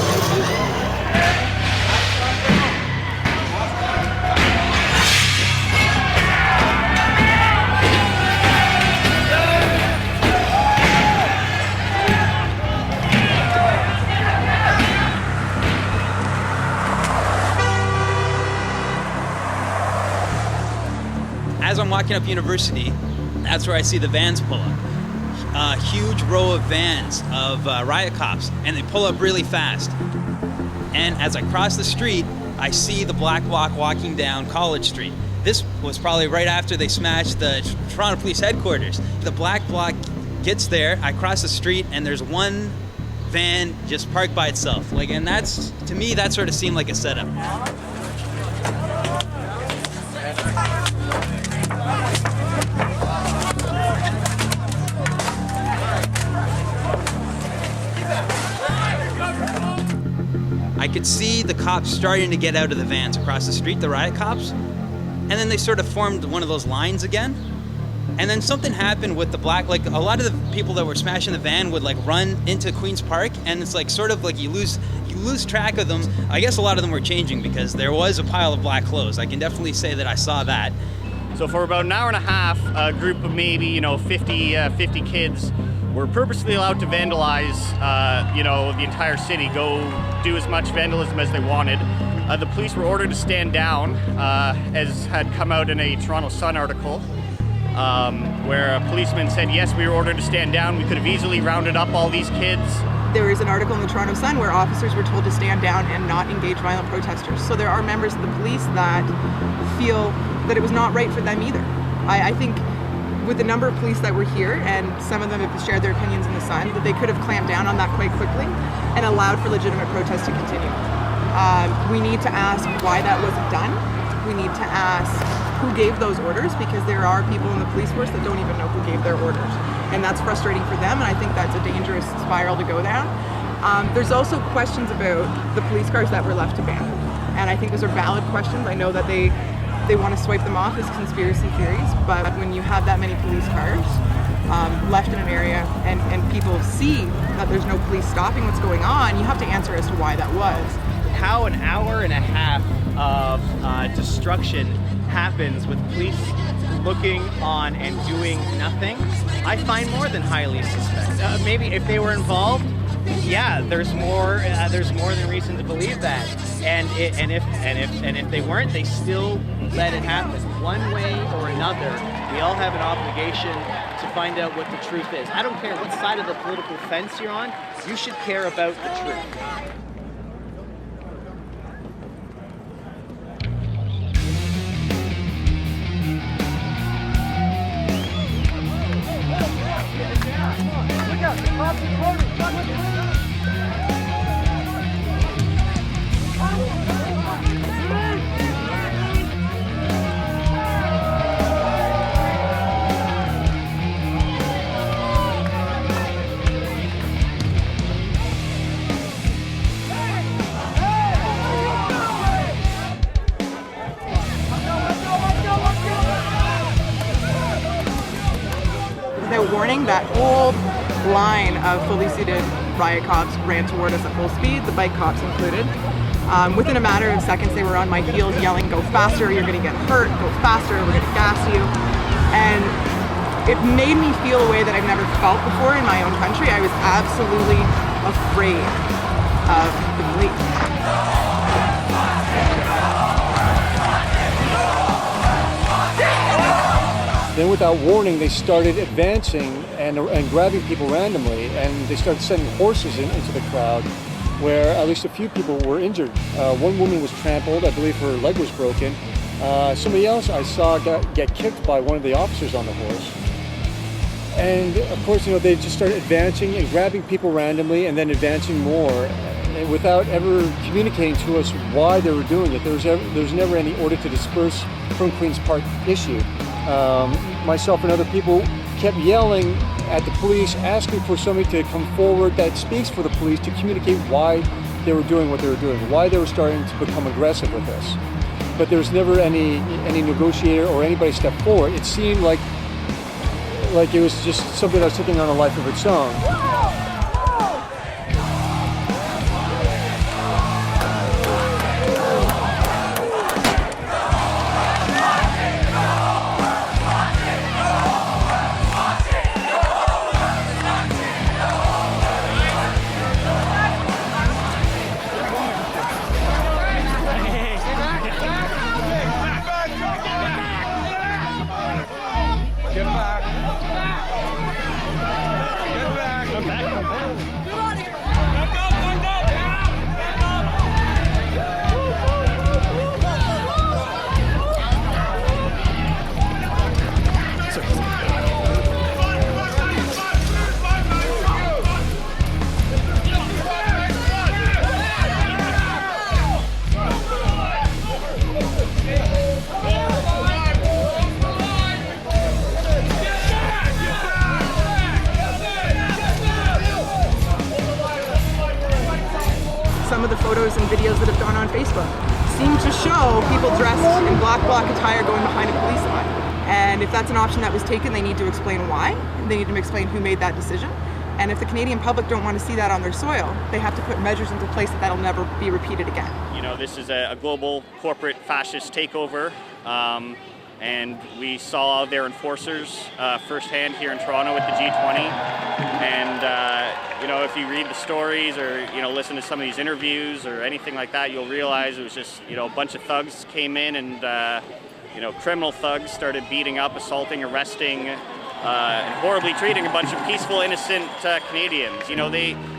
As I'm walking up University, that's where I see the vans pull up. A huge row of vans of riot cops, and they pull up really fast. And as I cross the street, I see the Black Bloc walking down College Street. This was probably right after they smashed the Toronto Police Headquarters. The Black Bloc gets there, I cross the street, and there's one van just parked by itself. And that's, to me, that sort of seemed like a setup. I could see the cops starting to get out of the vans across the street, the riot cops, and then they sort of formed one of those lines again. And then something happened with the black, a lot of the people that were smashing the van would run into Queen's Park, and it's sort of you lose track of them. I guess a lot of them were changing because there was a pile of black clothes. I can definitely say that I saw that. So for about an hour and a half, a group of maybe 50 kids were purposely allowed to vandalize, the entire city, go do as much vandalism as they wanted. The police were ordered to stand down, as had come out in a Toronto Sun article, where a policeman said, yes, we were ordered to stand down. We could have easily rounded up all these kids. There is an article in the Toronto Sun where officers were told to stand down and not engage violent protesters. So there are members of the police that feel that it was not right for them either. I think with the number of police that were here, and some of them have shared their opinions in the Sun, that they could have clamped down on that quite quickly and allowed for legitimate protests to continue. We need to ask why that wasn't done. We need to ask who gave those orders, because there are people in the police force that don't even know who gave their orders. And that's frustrating for them, and I think that's a dangerous spiral to go down. There's also questions about the police cars that were left abandoned. And I think those are valid questions. I know that they want to swipe them off as conspiracy theories, but when you have that many police cars left in an area and people see that there's no police stopping what's going on, you have to answer as to why that was. How an hour and a half of destruction happens with police looking on and doing nothing, I find more than highly suspect. Maybe if they were involved, yeah, there's more than reason to believe that. And if they weren't, they still let it happen. One way or another, we all have an obligation to find out what the truth is. I don't care what side of the political fence you're on, you should care about the truth. Without warning, that whole line of fully seated riot cops ran toward us at full speed, the bike cops included. Within a matter of seconds, they were on my heels yelling, "Go faster, you're gonna get hurt, go faster, we're gonna gas you." And it made me feel a way that I've never felt before in my own country. I was absolutely afraid of the police. Then without warning, they started advancing and grabbing people randomly, and they started sending horses into the crowd, where at least a few people were injured. One woman was trampled, I believe her leg was broken. Somebody else I saw get kicked by one of the officers on the horse. And of course, they just started advancing and grabbing people randomly and then advancing more, and without ever communicating to us why they were doing it. There was never any order to disperse from Queen's Park issue. Myself and other people kept yelling at the police, asking for somebody to come forward that speaks for the police to communicate why they were doing what they were doing, why they were starting to become aggressive with us. But there was never any negotiator or anybody step forward. It seemed like it was just something that was taking on a life of its own. Some of the photos and videos that have gone on Facebook seem to show people dressed in black bloc attire going behind a police line. And if that's an option that was taken, they need to explain why. They need to explain who made that decision. And if the Canadian public don't want to see that on their soil, they have to put measures into place that'll never be repeated again. This is a global corporate fascist takeover. And we saw their enforcers firsthand here in Toronto at the G20. And if you read the stories or listen to some of these interviews or anything like that, you'll realize it was just a bunch of thugs came in and criminal thugs started beating up, assaulting, arresting, and horribly treating a bunch of peaceful, innocent Canadians.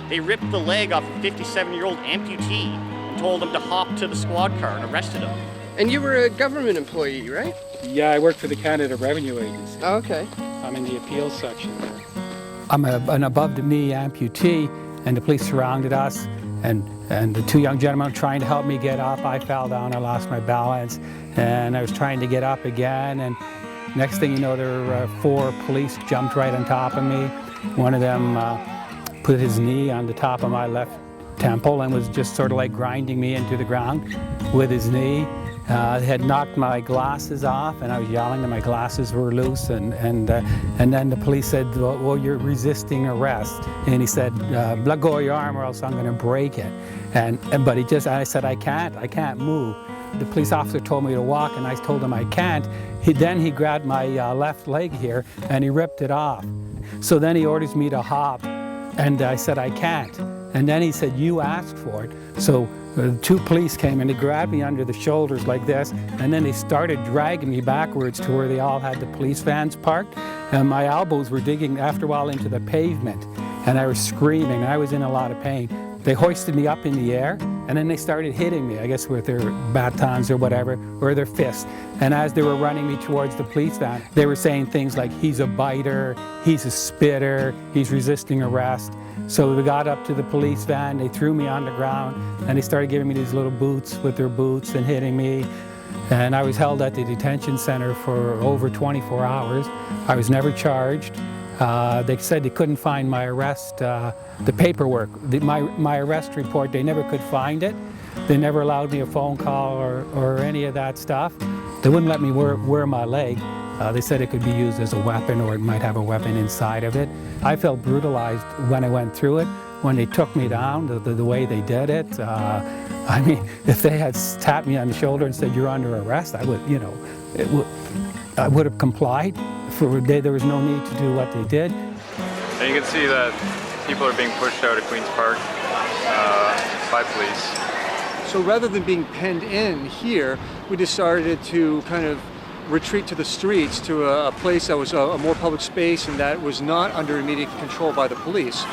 They ripped the leg off a 57-year-old amputee and told him to hop to the squad car and arrested him. And you were a government employee, right? Yeah, I work for the Canada Revenue Agency. Oh, okay. I'm in the appeals section there. I'm an above-the-knee amputee, and the police surrounded us, and the two young gentlemen were trying to help me get up. I fell down, I lost my balance, and I was trying to get up again, and next thing you know, there were 4 police jumped right on top of me. One of them put his knee on the top of my left temple and was just sort of like grinding me into the ground with his knee. They had knocked my glasses off, and I was yelling that my glasses were loose, and then the police said, well, you're resisting arrest. And he said, let go of your arm or else I'm going to break it. But I said, I can't move. The police officer told me to walk, and I told him I can't. Then he grabbed my left leg here, and he ripped it off. So then he orders me to hop, and I said I can't. And then he said, you asked for it. So two police came and they grabbed me under the shoulders like this, and then they started dragging me backwards to where they all had the police vans parked. And my elbows were digging after a while into the pavement, and I was screaming. I was in a lot of pain. They hoisted me up in the air, and then they started hitting me, I guess with their batons or whatever, or their fists. And as they were running me towards the police van, they were saying things like, he's a biter, he's a spitter, he's resisting arrest. So we got up to the police van, they threw me on the ground, and they started giving me these little boots with their boots and hitting me. And I was held at the detention center for over 24 hours. I was never charged. They said they couldn't find my arrest, the paperwork, my arrest report. They never could find it. They never allowed me a phone call or any of that stuff. They wouldn't let me wear my leg. They said it could be used as a weapon, or it might have a weapon inside of it. I felt brutalized when I went through it. When they took me down, the way they did it, I mean, if they had tapped me on the shoulder and said, you're under arrest, I would, I would have complied. There was no need to do what they did. And you can see that people are being pushed out of Queen's Park by police. So rather than being penned in here, we decided to kind of retreat to the streets, to a place that was a more public space and that was not under immediate control by the police.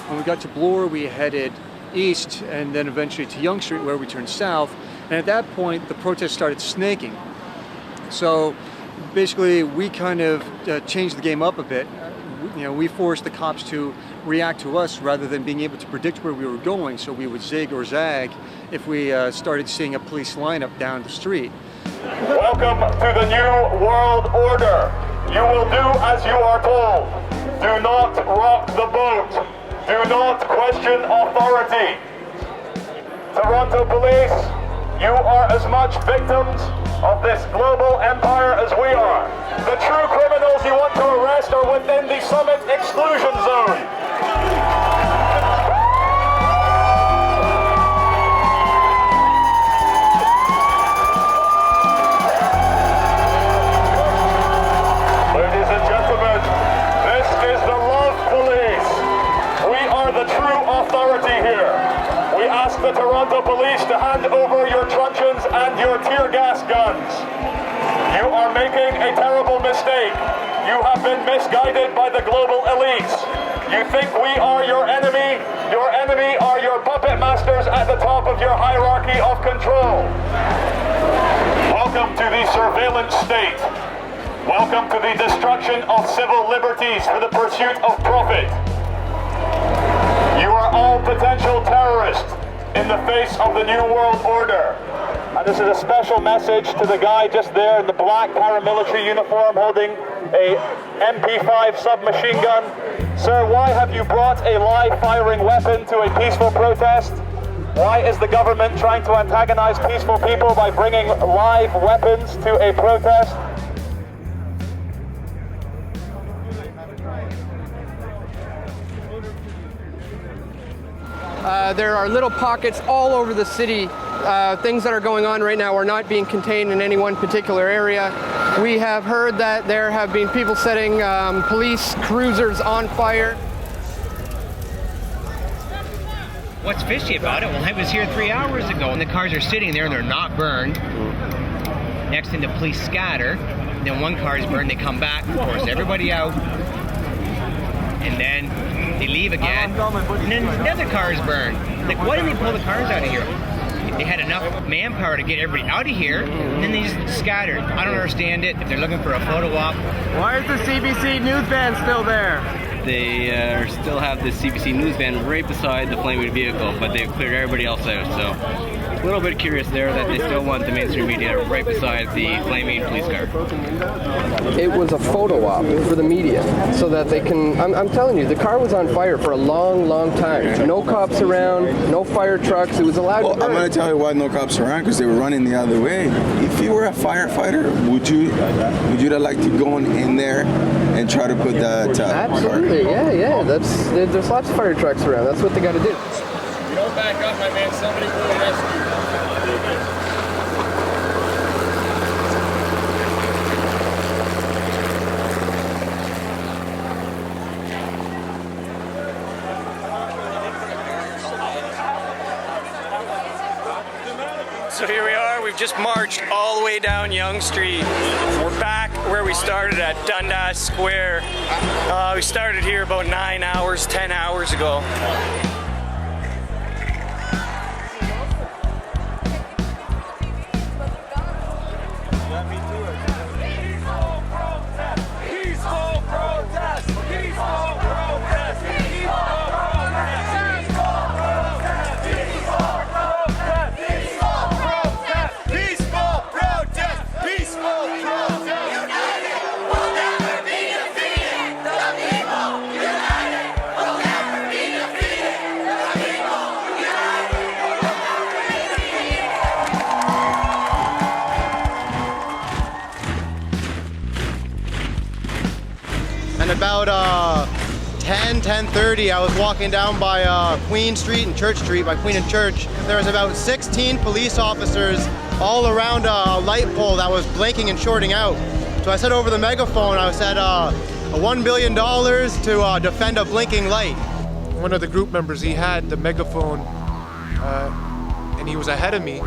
When we got to Bloor, we headed east and then eventually to Yonge Street, where we turned south. And at that point, the protest started snaking. So basically, we kind of changed the game up a bit. We forced the cops to react to us rather than being able to predict where we were going, so we would zig or zag if we started seeing a police lineup down the street. Welcome to the New World Order. You will do as you are told. Do not rock the boat. Do not question authority. Toronto Police, you are as much victims of this global empire as we are. The true criminals you want to arrest are within the Summit exclusion zone. Ladies and gentlemen, this is the Love Police. We are the true authority here. We ask the Toronto Police to hand over your truncheons and your tear gas guns. You are making a terrible mistake. You have been misguided by the global elites. You think we are your enemy. Your enemy are your puppet masters at the top of your hierarchy of control. Welcome to the surveillance state. Welcome to the destruction of civil liberties for the pursuit of profit. You are all potential terrorists in the face of the New World Order. And this is a special message to the guy just there in the black paramilitary uniform holding a MP5 submachine gun. Sir, why have you brought a live firing weapon to a peaceful protest? Why is the government trying to antagonize peaceful people by bringing live weapons to a protest? There are little pockets all over the city. Things that are going on right now are not being contained in any one particular area. We have heard that there have been people setting police cruisers on fire. What's fishy about it? Well, I was here 3 hours ago and the cars are sitting there and they're not burned. Next thing the police scatter, then one car is burned, they come back, force everybody out, and then they leave again, and then another car is burned. Like, why didn't they pull the cars out of here? They had enough manpower to get everybody out of here, and then they just scattered. I don't understand it. If they're looking for a photo op. Why is the CBC news van still there? They still have the CBC news van right beside the flaming vehicle, but they've cleared everybody else out, so a little bit curious there that they still want the mainstream media right beside the flaming police car. It was a photo op for the media, so that they can, I'm telling you, the car was on fire for a long, long time. No cops around, no fire trucks, it was allowed to burn. I'm going to tell you why no cops around, because they were running the other way. If you were a firefighter, would you like to go in there and try to put that Absolutely, yeah. There's lots of fire trucks around. That's what they got to do. You don't back up, my man. Somebody will rescue you. So here we are, we've just marched all the way down Yonge Street. We're back where we started at Dundas Square. We started here about 9 hours, 10 hours ago. And about 10:30, I was walking down by Queen Street and Church Street, by Queen and Church. There was about 16 police officers all around a light pole that was blinking and shorting out. So I said over the megaphone, I said $1 billion to defend a blinking light. One of the group members, he had the megaphone and he was ahead of me.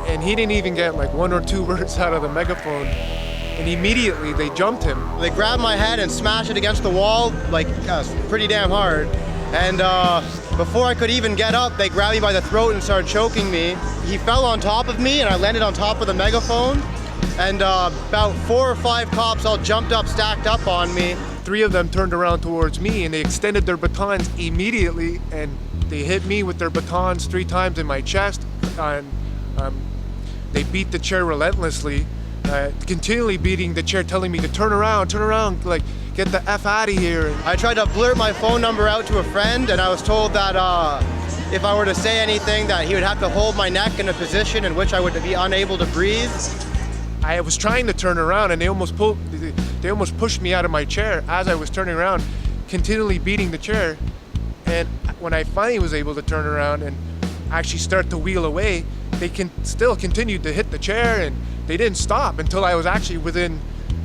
And he didn't even get like 1 or 2 words out of the megaphone. And immediately they jumped him. They grabbed my head and smashed it against the wall, like pretty damn hard. And before I could even get up, they grabbed me by the throat and started choking me. He fell on top of me and I landed on top of the megaphone. And about 4 or 5 cops all jumped up, stacked up on me. 3 of them turned around towards me and they extended their batons immediately and they hit me with their batons 3 times in my chest. And they beat the chair relentlessly. Continually beating the chair, telling me to turn around, like get the F out of here. I tried to blurt my phone number out to a friend and I was told that if I were to say anything that he would have to hold my neck in a position in which I would be unable to breathe. I was trying to turn around and they almost pushed me out of my chair as I was turning around, continually beating the chair. And when I finally was able to turn around and actually start to wheel away, they still continued to hit the chair and they didn't stop until I was actually within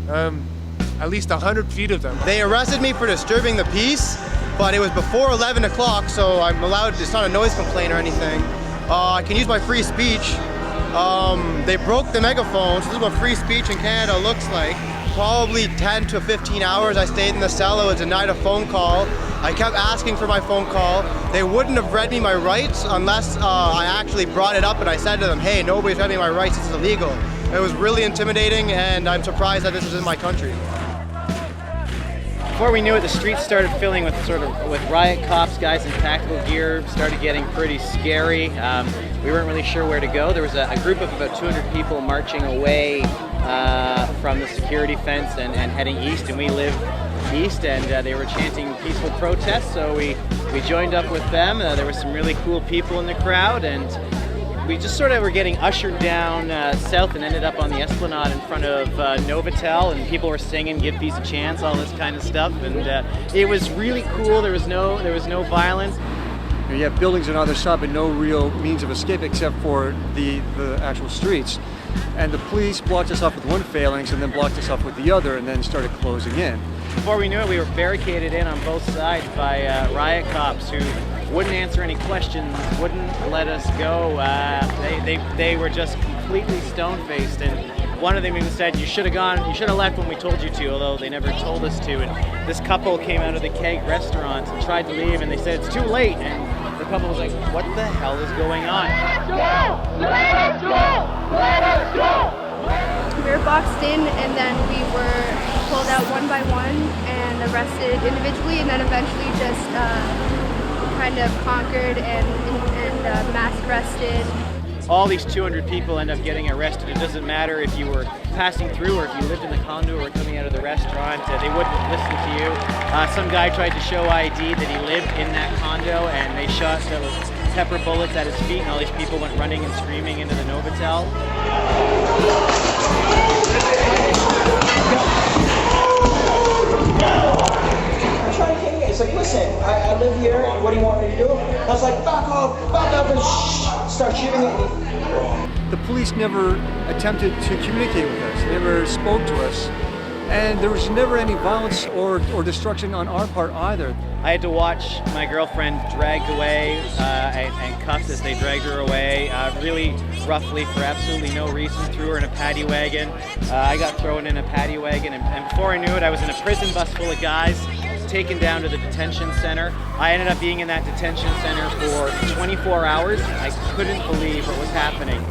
at least 100 feet of them. They arrested me for disturbing the peace, but it was before 11 o'clock, so I'm allowed, it's not a noise complaint or anything. I can use my free speech. They broke the megaphone, so this is what free speech in Canada looks like. Probably 10 to 15 hours I stayed in the cell. I was denied a phone call. I kept asking for my phone call. They wouldn't have read me my rights unless I actually brought it up and I said to them, hey, nobody's read me my rights, this is illegal. It was really intimidating and I'm surprised that this is in my country. Before we knew it, the streets started filling with riot cops, guys in tactical gear, started getting pretty scary. We weren't really sure where to go. There was a group of about 200 people marching away from the security fence and heading east, and we live east, and they were chanting peaceful protests, so we joined up with them. There were some really cool people in the crowd, and we just sort of were getting ushered down south and ended up on the Esplanade in front of Novotel, and people were singing "Give Peace a Chance," all this kind of stuff, and it was really cool. There was no violence. You have buildings on either side, but no real means of escape except for the actual streets. And the police blocked us off with one phalanx and then blocked us off with the other and then started closing in. Before we knew it, we were barricaded in on both sides by riot cops who wouldn't answer any questions, wouldn't let us go. They were just completely stone-faced, and one of them even said, you should have left when we told you to, although they never told us to. And this couple came out of the Keg restaurant and tried to leave, and they said, it's too late. And the couple was like, what the hell is going on? Let us go! Let us go! We were boxed in, and then we were pulled out one by one and arrested individually, and then eventually just kind of conquered and mass arrested. All these 200 people end up getting arrested. It doesn't matter if you were passing through or if you lived in the condo or coming out of the restaurant. They wouldn't listen to you. Some guy tried to show ID that he lived in that condo, and they shot pepper bullets at his feet, and all these people went running and screaming into the Novotel. It's like, listen, I live here, what do you want me to do? I was like, back up, and start shooting at me. The police never attempted to communicate with us. They never spoke to us. and there was never any violence or destruction on our part either. I had to watch my girlfriend dragged away and cuffed as they dragged her away, really roughly for absolutely no reason. Threw her in a paddy wagon. I got thrown in a paddy wagon, and before I knew it, I was in a prison bus full of guys, taken down to the detention center. I ended up being in that detention center for 24 hours. I couldn't believe what was happening.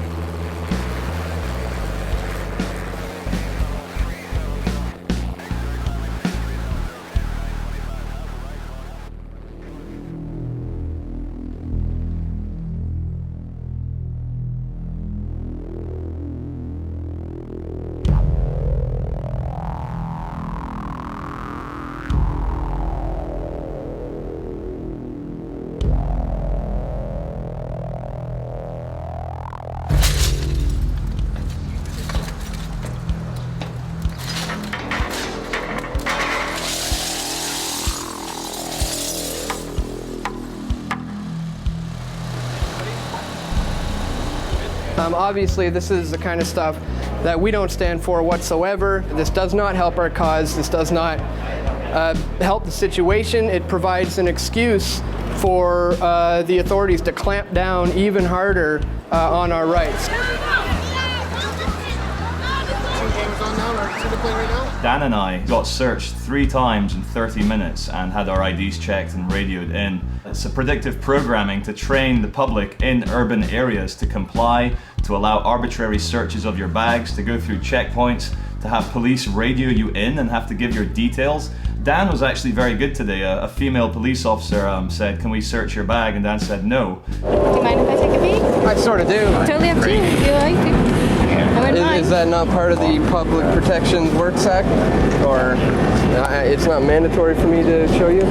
Obviously, this is the kind of stuff that we don't stand for whatsoever. This does not help our cause. This does not help the situation. It provides an excuse for the authorities to clamp down even harder on our rights. Dan and I got searched 3 times in 30 minutes and had our IDs checked and radioed in. It's a predictive programming to train the public in urban areas to comply, to allow arbitrary searches of your bags, to go through checkpoints, to have police radio you in and have to give your details. Dan was actually very good today. A female police officer said, "Can we search your bag?" And Dan said no. Do you mind if I take a peek? I sort of do. Totally up to you if you like to. Is that not part of the Public Protection Works Act? Or it's not mandatory for me to show you?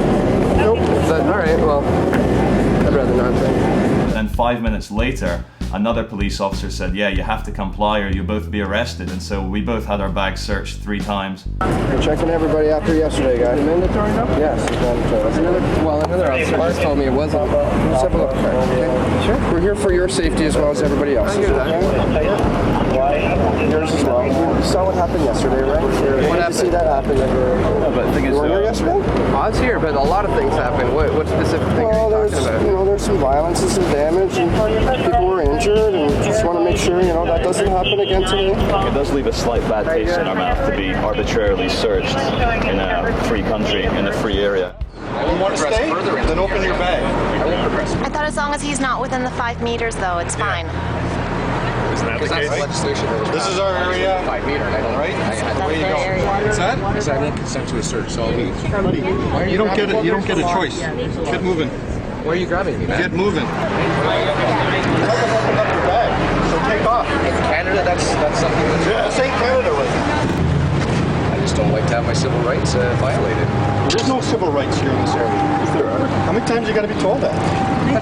Nope. Is that, all right, well, I'd rather not then. Then 5 minutes later, another police officer said, "Yeah, you have to comply or you'll both be arrested." And so we both had our bags searched 3 times. We're checking everybody after yesterday, guys. Is it mandatory now? Yes, it's mandatory. Another officer just told me it wasn't. Let's have a look. Okay. Sure. We're here for your safety as well as everybody else's. I hear that. Yours as well. You saw what happened yesterday, right? What happened? You see that happen. You were here yesterday? I was here, but a lot of things happened. What specific thing are you talking about? There's some violence and some damage, and people were injured, and just want to make sure, that doesn't happen again today. It does leave a slight bad taste in our mouth to be arbitrarily searched in a free country, in a free area. You want to stay? Then open your bag. I thought as long as he's not within the 5 meters, though, it's fine. Isn't that the case? Legislation. This is our area. 5 meter. I don't. Right? Where you going? What's that? Because I won't consent to a search. So you don't get it. You don't get a choice. Get moving. Where are you grabbing me? Get moving. You haven't opened up your bag, so take off. In Canada, that's something that's... Yeah, this ain't Canada with it. I just don't like to have my civil rights violated. There's no civil rights here in this area. Yes, there are. How many times you got to be told that?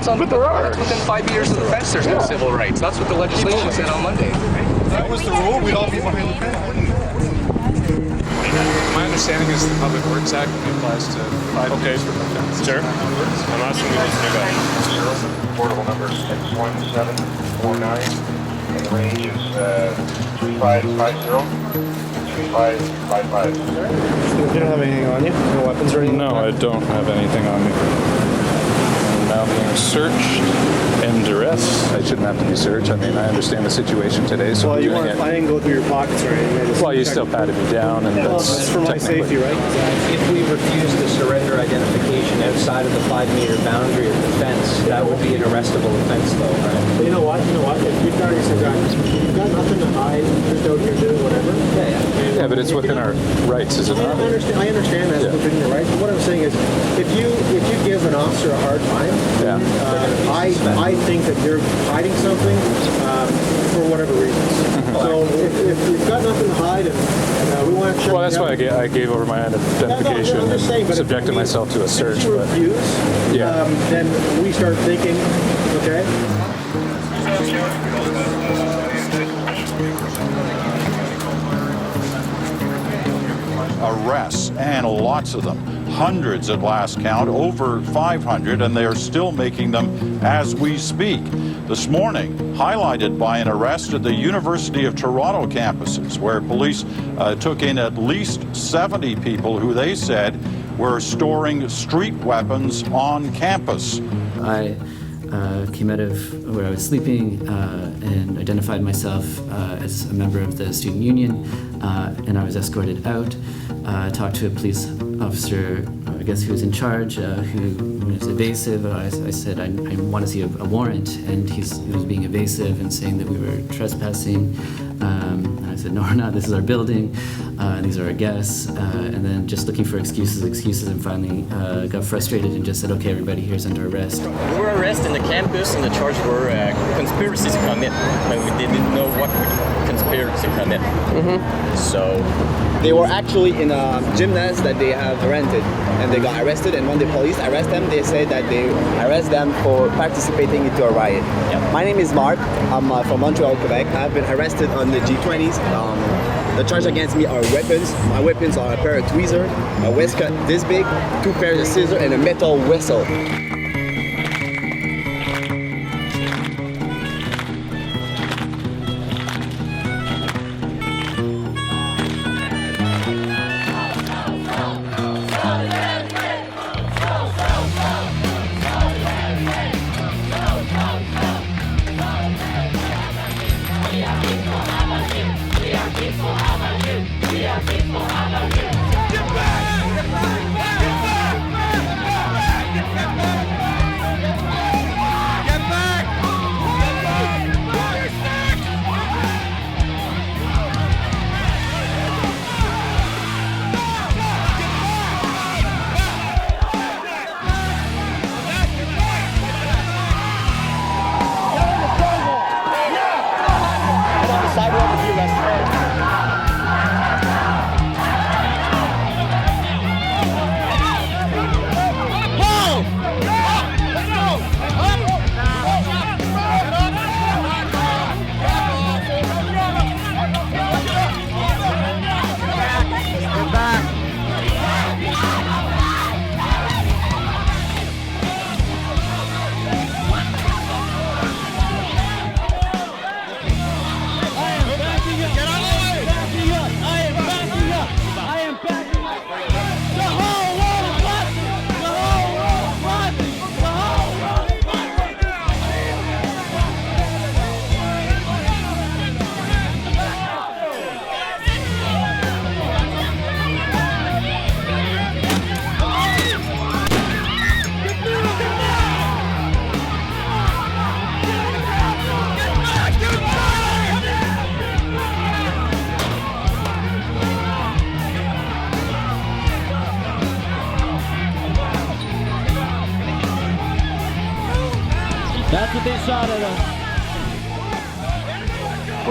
But there are. That's within 5 meters of the fence. There's no civil rights. That's what the legislation said on Monday. If that was the rule, we'd all be behind the fence. My understanding is the Public Works Act applies to 5 meters from the fence. Sure. I'm asking you to do that. Portable number is 1749, and the range is 3550. 3555. You don't have anything on you? No weapons or anything? No, I don't have anything on me. I'm now being searched and duress. I shouldn't have to be searched. I mean, I understand the situation today, so well, I'm you doing weren't, it. I didn't go through your pockets or anything. Well, you still patted me down, and that's for my safety, right? If we refuse to surrender identification outside of the 5 meter boundary of the fence, that would be an arrestable offense, though, right? But you know what? If you've got nothing to hide, just out here doing whatever. Yeah, but it's within our rights, is it not? I understand that's within your rights. But what I'm saying is, if you give an officer a hard time, I think that you're hiding something for whatever reasons. So if we've got nothing to hide and we want to check. Well, that's why I gave over my identification and subjected myself to a search. If you refuse, then we start thinking, okay. Arrests, and lots of them. hundreds at last count, over 500, and they are still making them as we speak. This morning, highlighted by an arrest at the University of Toronto campuses, where police took in at least 70 people who they said were storing street weapons on campus. I came out of where I was sleeping and identified myself as a member of the student union, and I was escorted out. Talked to a police officer, I guess, who was in charge, who was evasive. I said, I want to see a warrant, and he was being evasive and saying that we were trespassing. And I said, no, we're not. This is our building. These are our guests. And then just looking for excuses, and finally got frustrated and just said, okay, everybody here's under arrest. We were arrested in the campus, and the charge were conspiracy to commit. Like, we didn't know what conspiracy to commit. So they were actually in a gymnast that they have rented, and they got arrested. And when the police arrest them, they say that they arrest them for participating into a riot. My name is Mark. I'm from Montreal, Quebec. I've been arrested on the G20s. The charge against me are weapons. My weapons are a pair of tweezers, a waistcoat this big, 2 pairs of scissors, and a metal whistle. That's what they shot at us.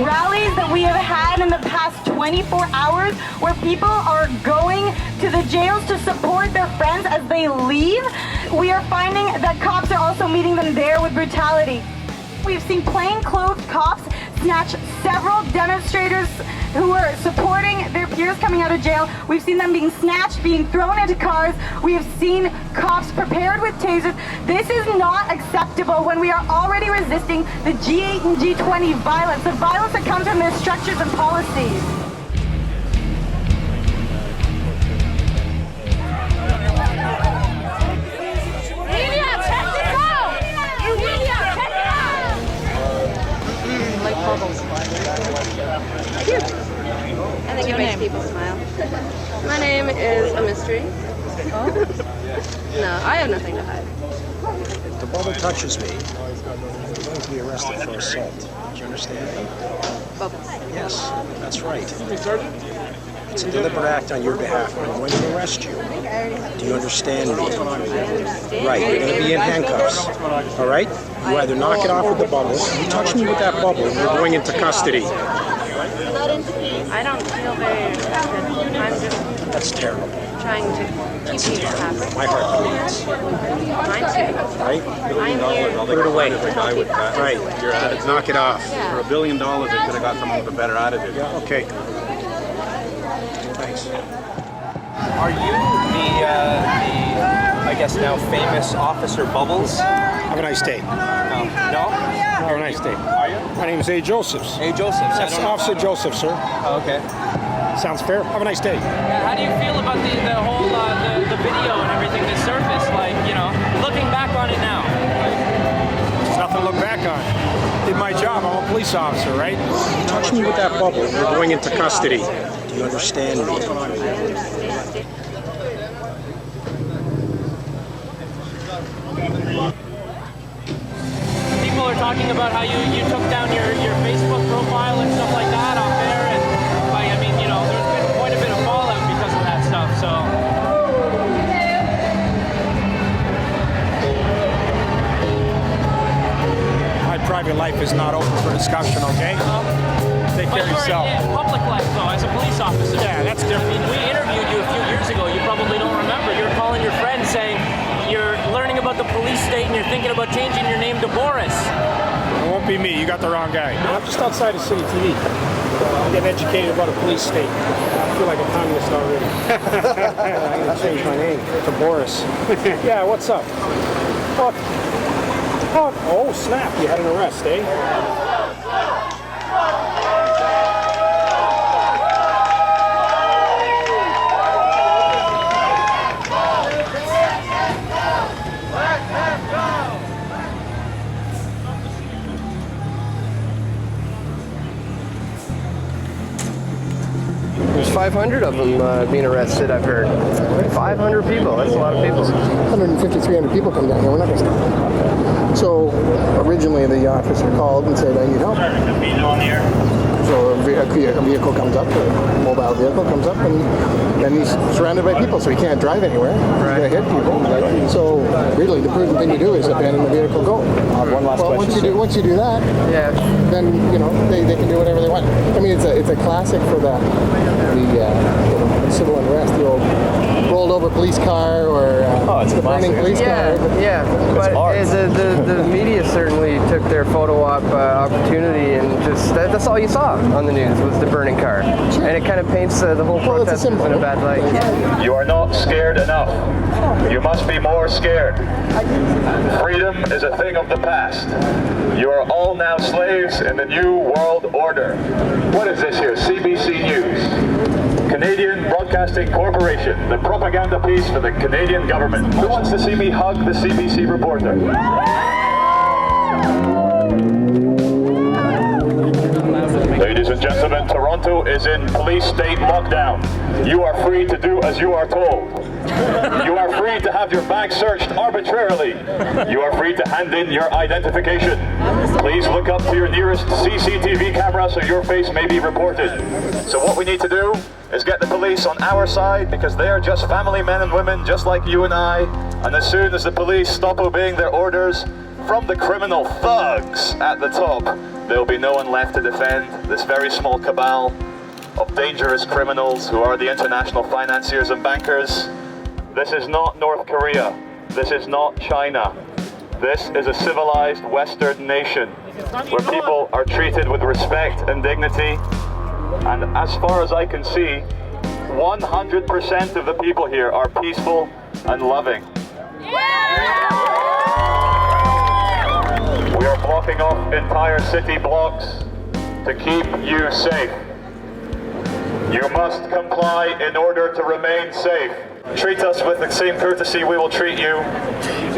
Rallies that we have had in the past 24 hours where people are going to the jails to support their friends as they leave. We are finding that cops are also meeting them there with brutality. We've seen plainclothes cops snatch several demonstrators who were supporting their peers coming out of jail. We've seen them being snatched, being thrown into cars. We have seen cops prepared with tasers. This is not acceptable when we are already resisting the G8 and G20 violence, the violence that comes from their structures and policies. Cute. I think it makes people smile. My name is a mystery. No, I have nothing to hide. If the bubble touches me, I'm going to be arrested for assault. Do you understand? Bubbles. Yes, that's right. It's a deliberate act on your behalf. I'm going to arrest you. Do you understand me? I understand. Right, you're going to be in handcuffs. All right? You either knock it off with the bubble, you touch me with that bubble, you're going into custody. I don't feel very affected. I'm just That's terrible. trying to keep people happy. My heart bleeds. Mine too. Right? I'm here. Put it away. to help people. Right. Your attitude. Knock it off. Yeah. For $1 billion, they could have got someone with a better attitude. Yeah, okay. Thanks. Are you the I guess now famous Officer Bubbles? Have a nice day. No? Have a nice day. Are you? My name is A. Josephs. A. Josephs. That's Officer Joseph, sir. Oh, okay. Sounds fair. Have a nice day. How do you feel about the whole the video and everything that surfaced? Like, you know, looking back on it now. There's nothing to look back on. Did my job. I'm a police officer, right? Touch me with that bubble. You're going into custody. Do you understand me? People are talking about how you took down your Facebook profile and stuff like that off there, and like, I mean, you know, there's been quite a bit of fallout because of that stuff. So. My private life is not open for discussion, okay? Take care of yourself. Public life, though, as a police officer. Yeah, that's different. I mean, we interviewed you a few years ago. You probably don't remember. You're calling your friend saying you're learning about the police state and you're thinking about changing your name to Boris. It won't be me. You got the wrong guy. I'm just outside of City TV. I'm getting educated about a police state. I feel like a communist already. I'm going to change my name to Boris. Yeah, what's up? Oh, snap. You had an arrest, eh? There's 500 of them being arrested, I've heard. 500 people, that's a lot of people. 150, 300 people come down here, we're not going to stop. So originally the officer called and said, I need help. So a vehicle comes up, a mobile vehicle comes up, and he's surrounded by people, so he can't drive anywhere. He's going to hit people. So really the prudent thing to do is abandon the vehicle, go. One last question. Once you do that, then you know they can do whatever they want. I mean, it's a classic for the civil unrest, the old rolled over police car or burning police car. But the media certainly took their photo op opportunity, and just that's all you saw on the news was the burning car, and it kind of paints the whole protest in a bad light. You are not scared enough. You must be more scared. Freedom is a thing of the past. You are all now slaves in the new world order. What is this here? CBC News. Canadian Broadcasting Corporation, the propaganda piece for the Canadian government. Who wants to see me hug the CBC reporter? Ladies and gentlemen, Toronto is in police state lockdown. You are free to do as you are told. You are free to have your bag searched arbitrarily. You are free to hand in your identification. Please look up to your nearest CCTV camera so your face may be reported. So what we need to do is get the police on our side, because they are just family men and women just like you and I. And as soon as the police stop obeying their orders from the criminal thugs at the top, there will be no one left to defend this very small cabal of dangerous criminals who are the international financiers and bankers. This is not North Korea. This is not China. This is a civilized Western nation where people are treated with respect and dignity. And as far as I can see, 100% of the people here are peaceful and loving. We are blocking off entire city blocks to keep you safe. You must comply in order to remain safe. Treat us with the same courtesy we will treat you,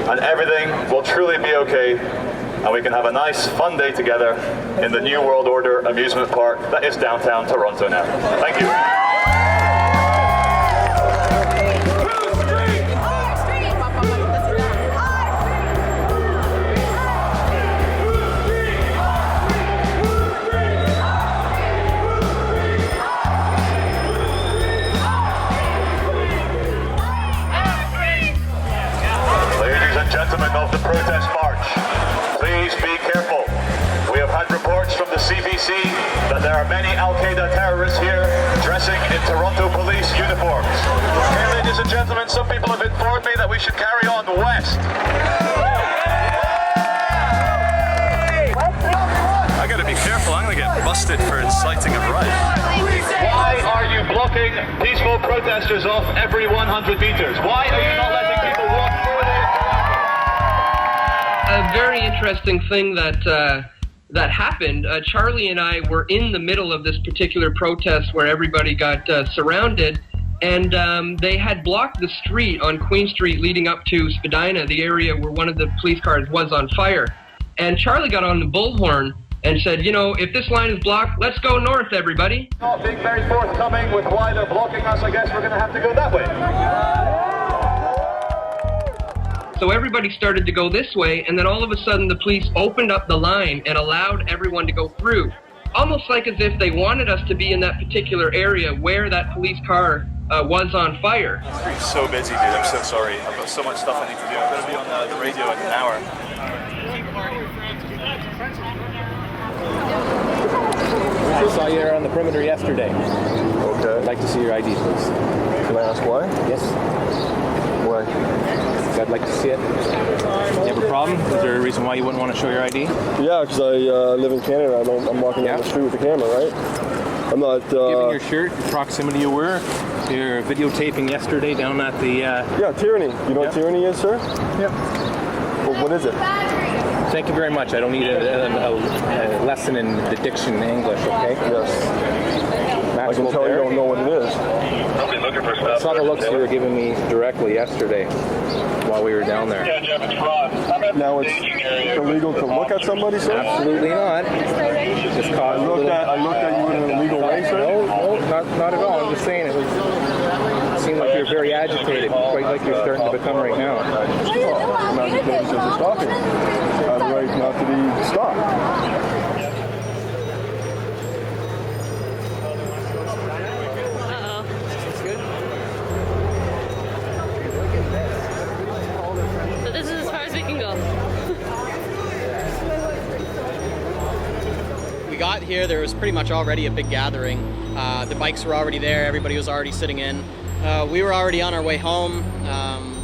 and everything will truly be okay, and we can have a nice, fun day together in the New World Order amusement park that is downtown Toronto now. Thank you. Gentlemen of the protest march, please be careful. We have had reports from the CBC that there are many Al-Qaeda terrorists here dressing in Toronto police uniforms. Okay, ladies and gentlemen, some people have informed me that we should carry on west. I gotta be careful, I'm gonna get busted for inciting a riot. Why are you blocking peaceful protesters off every 100 meters? Why are you not letting people walk through the... A very interesting thing that happened. Charlie and I were in the middle of this particular protest where everybody got surrounded, and they had blocked the street on Queen Street leading up to Spadina, the area where one of the police cars was on fire. And Charlie got on the bullhorn and said, you know, if this line is blocked, let's go north, everybody. Not being very forthcoming with why they're blocking us, I guess we're going to have to go that way. So everybody started to go this way, and then all of a sudden the police opened up the line and allowed everyone to go through. Almost like as if they wanted us to be in that particular area where that police car was on fire. I'm so busy, dude. I'm so sorry. I've got so much stuff I need to do. I'm going to be on the radio in an hour. I saw you on the perimeter yesterday. Okay. I'd like to see your ID, please. Can I ask why? Yes. Why? I'd like to see it. You have a problem? Is there a reason why you wouldn't want to show your ID? Yeah, because I live in Canada. I'm walking down the street with the camera, right? I'm not... Given your shirt, the proximity you were, you're videotaping yesterday down at the... Yeah, tyranny. You know what tyranny is, sir? Yep. Well, what is it? Thank you very much. I don't need a lesson in the diction in English, okay? Yes. I can tell you don't know what it is. I saw the looks you were giving me directly yesterday while we were down there. Now it's illegal to look at somebody, sir? Absolutely not. Just I looked at you in an illegal way, sir? No, not at all. I'm just saying it seemed like you're very agitated, quite like you're starting to become right now. Nobody says you're stopping. I have the right not to be stopped. So this is as far as we can go. We got here, there was pretty much already a big gathering. The bikes were already there, everybody was already sitting in. We were already on our way home.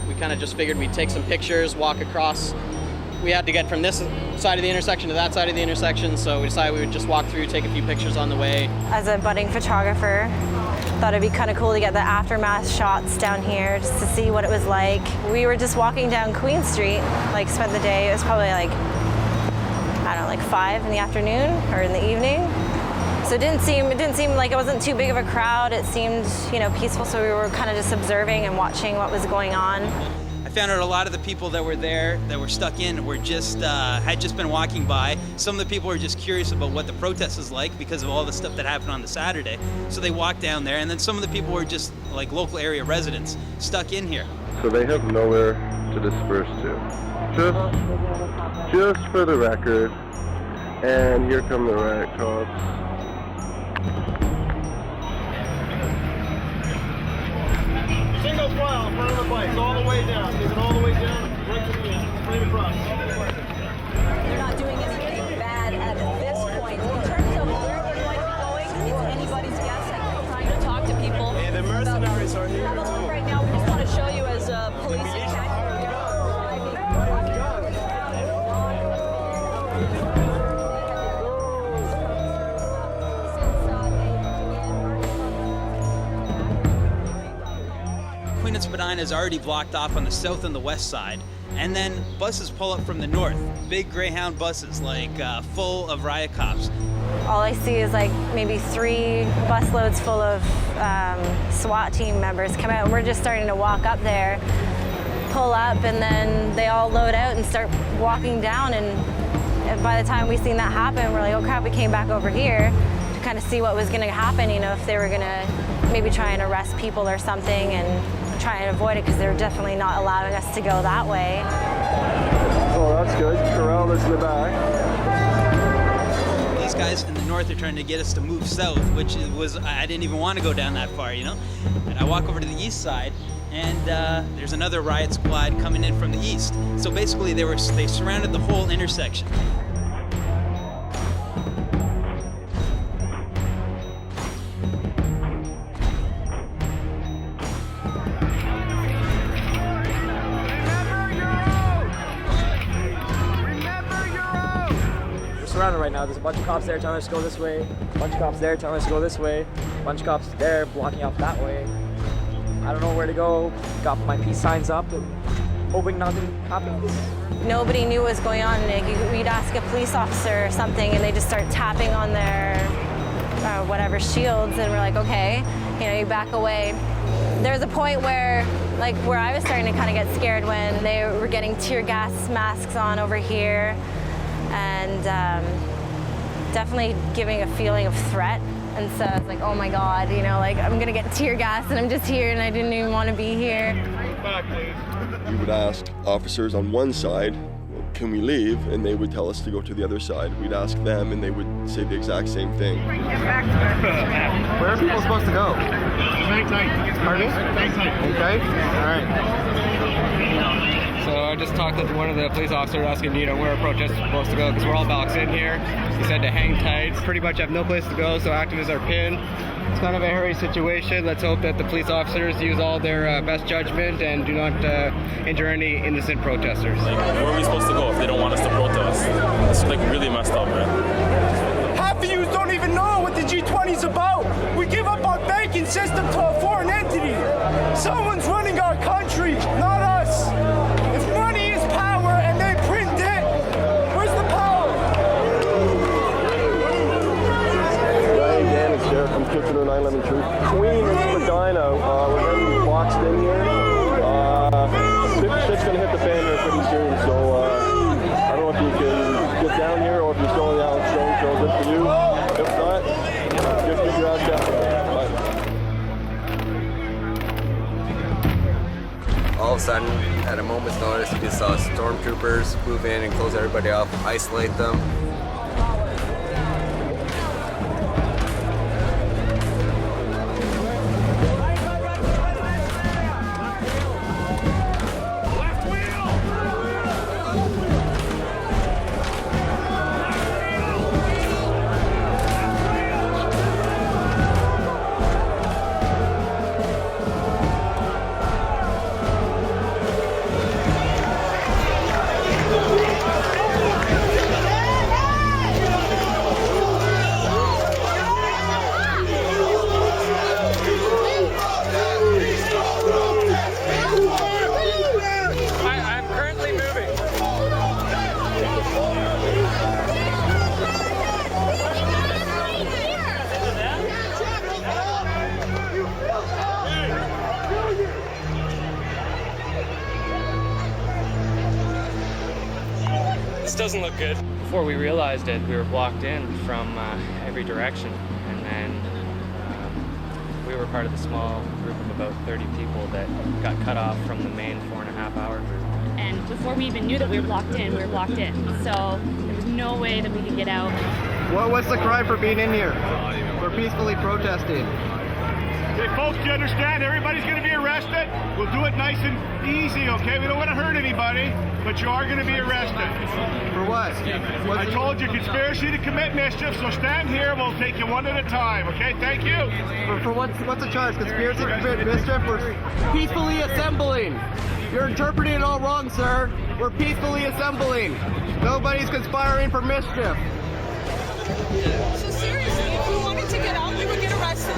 We kind of just figured we'd take some pictures, walk across. We had to get from this side of the intersection to that side of the intersection, so we decided we would just walk through, take a few pictures on the way. As a budding photographer, thought it'd be kind of cool to get the aftermath shots down here just to see what it was like. We were just walking down Queen Street, like spent the day. It was probably like, I don't know, like 5 in the afternoon or in the evening. So it didn't seem like it wasn't too big of a crowd. It seemed, you know, peaceful. So we were kind of just observing and watching what was going on. I found out a lot of the people that were there, that were stuck in, were just had just been walking by. Some of the people were just curious about what the protest is like because of all the stuff that happened on the Saturday. So they walked down there, and then some of the people were just like local area residents stuck in here. So they have nowhere to disperse to. Just for the record. And here come the riot cops. Single file in front of the bike, all the way down. Take it all the way down, right to the end, straight across. They're not doing anything bad at this point. In terms of where they might be going, it's anybody's guess. I'm trying to talk to people. Hey, the mercenaries are here. Have a look right now. We just want to show you as police attack. Queen and Spadina is already blocked off on the south and the west side. And then buses pull up from the north. Big Greyhound buses, like full of riot cops. All I see is like maybe 3 busloads full of SWAT team members come out, and we're just starting to walk up there, pull up, and then they all load out and start walking down. And by the time we seen that happen, we're like, oh crap, we came back over here to kind of see what was going to happen, you know, if they were going to maybe try and arrest people or something and try and avoid it, because they're definitely not allowing us to go that way. Oh, that's good. Corral is in the back. These guys in the north are trying to get us to move south, which was, I didn't even want to go down that far, you know? And I walk over to the east side, and there's another riot squad coming in from the east. So basically they surrounded the whole intersection. surrounded right now. There's a bunch of cops there telling us to go this way, a bunch of cops there telling us to go this way, a bunch of cops there blocking off that way. I don't know where to go. Got my peace signs up and hoping nothing happens. Nobody knew what was going on. We'd ask a police officer or something and they just start tapping on their whatever shields, and we're like, okay, you know, you back away. There's a point where I was starting to kind of get scared when they were getting tear gas masks on over here, and definitely giving a feeling of threat. And so it's like, oh my God, you know, like I'm gonna get tear gas and I'm just here and I didn't even want to be here. We would ask officers on one side, can we leave? And they would tell us to go to the other side. We'd ask them and they would say the exact same thing. Where are people supposed to go? Pardon? Okay. All right. So I just talked with one of the police officers asking, you know, where a protest is supposed to go, because we're all boxed in here. He said to hang tight. Pretty much have no place to go, so activists are pinned. It's kind of a hairy situation. Let's hope that the police officers use all their best judgment and do not injure any innocent protesters. Like, where are we supposed to go if they don't want us to protest? It's like really messed up, man. Half of you don't even know what the G20 is about. We give up our banking system to a foreign entity. Someone's running our country, not us. If money is power and they print it, where's the power? Bryan again, it's Derek from Kitchener 911 Truth. Queen and Spadina, we're getting boxed in here. Shit's gonna hit the fan here pretty soon, so I don't know if you can get down here or if you're still in the Alex Jones show, good for you. If not, just get your ass down. Bye. All of a sudden, at a moment's notice, you just saw stormtroopers move in and close everybody off, isolate them. Doesn't look good. Before we realized it, we were blocked in from every direction, and then we were part of the small group of about 30 people that got cut off from the main 4.5-hour group. And before we even knew that we were blocked in, so there was no way that we could get out. What's the cry for being in here? We're peacefully protesting. Okay, folks, do you understand? Everybody's going to be arrested. We'll do it nice and easy, okay? We don't want to hurt anybody, but you are going to be arrested. For what? I told you, conspiracy to commit mischief, so stand here. We'll take you one at a time, okay? Thank you. For what's the charge? Conspiracy to commit mischief? We're peacefully assembling. You're interpreting it all wrong, sir. We're peacefully assembling. Nobody's conspiring for mischief. So seriously, if we wanted to get out, we would get arrested.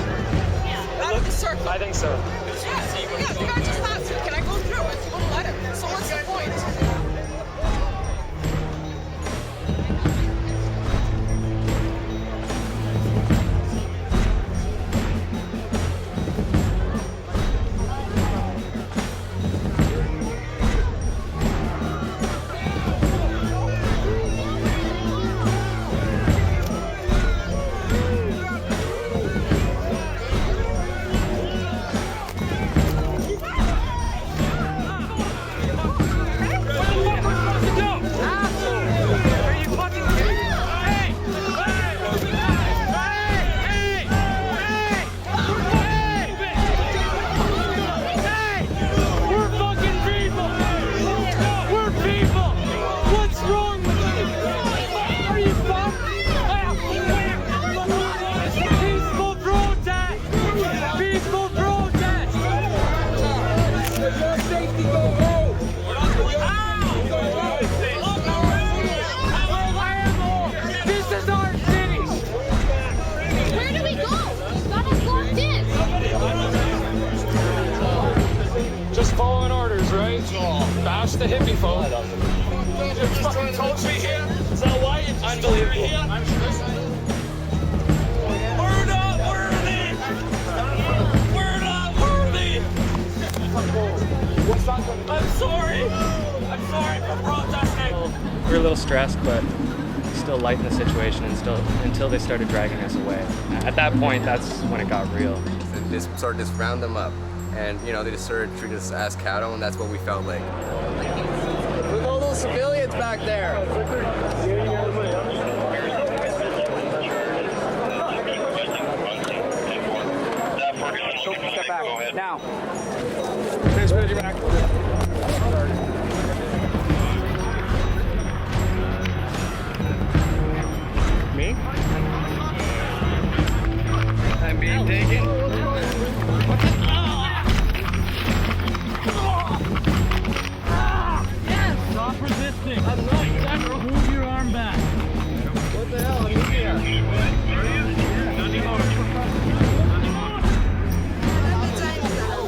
Out of the circle. I think so. Yeah, the guy just asked me, can I go through it? You wouldn't let him. So what's the point? to hit me, folks. Just fucking told me here. Is that why? Unbelievable. We're not worthy. We're not worthy. I'm sorry. I'm sorry for protesting. We were a little stressed, but still light in the situation, and still until they started dragging us away. At that point, that's when it got real. And just sort of just round them up, and you know they just started treating us as cattle, and that's what we felt like. With all those civilians back there. Step back. Now. Thanks, man. You're back. Me? I'm being taken. Stop resisting. I'm not. Move your arm back. What the hell? I'm here.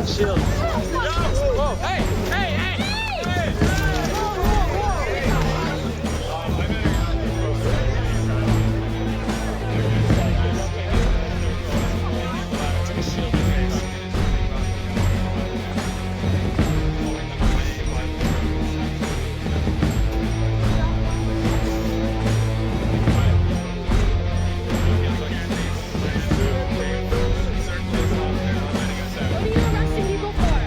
Shield. Whoa, hey, hey, hey! What are you arresting people for?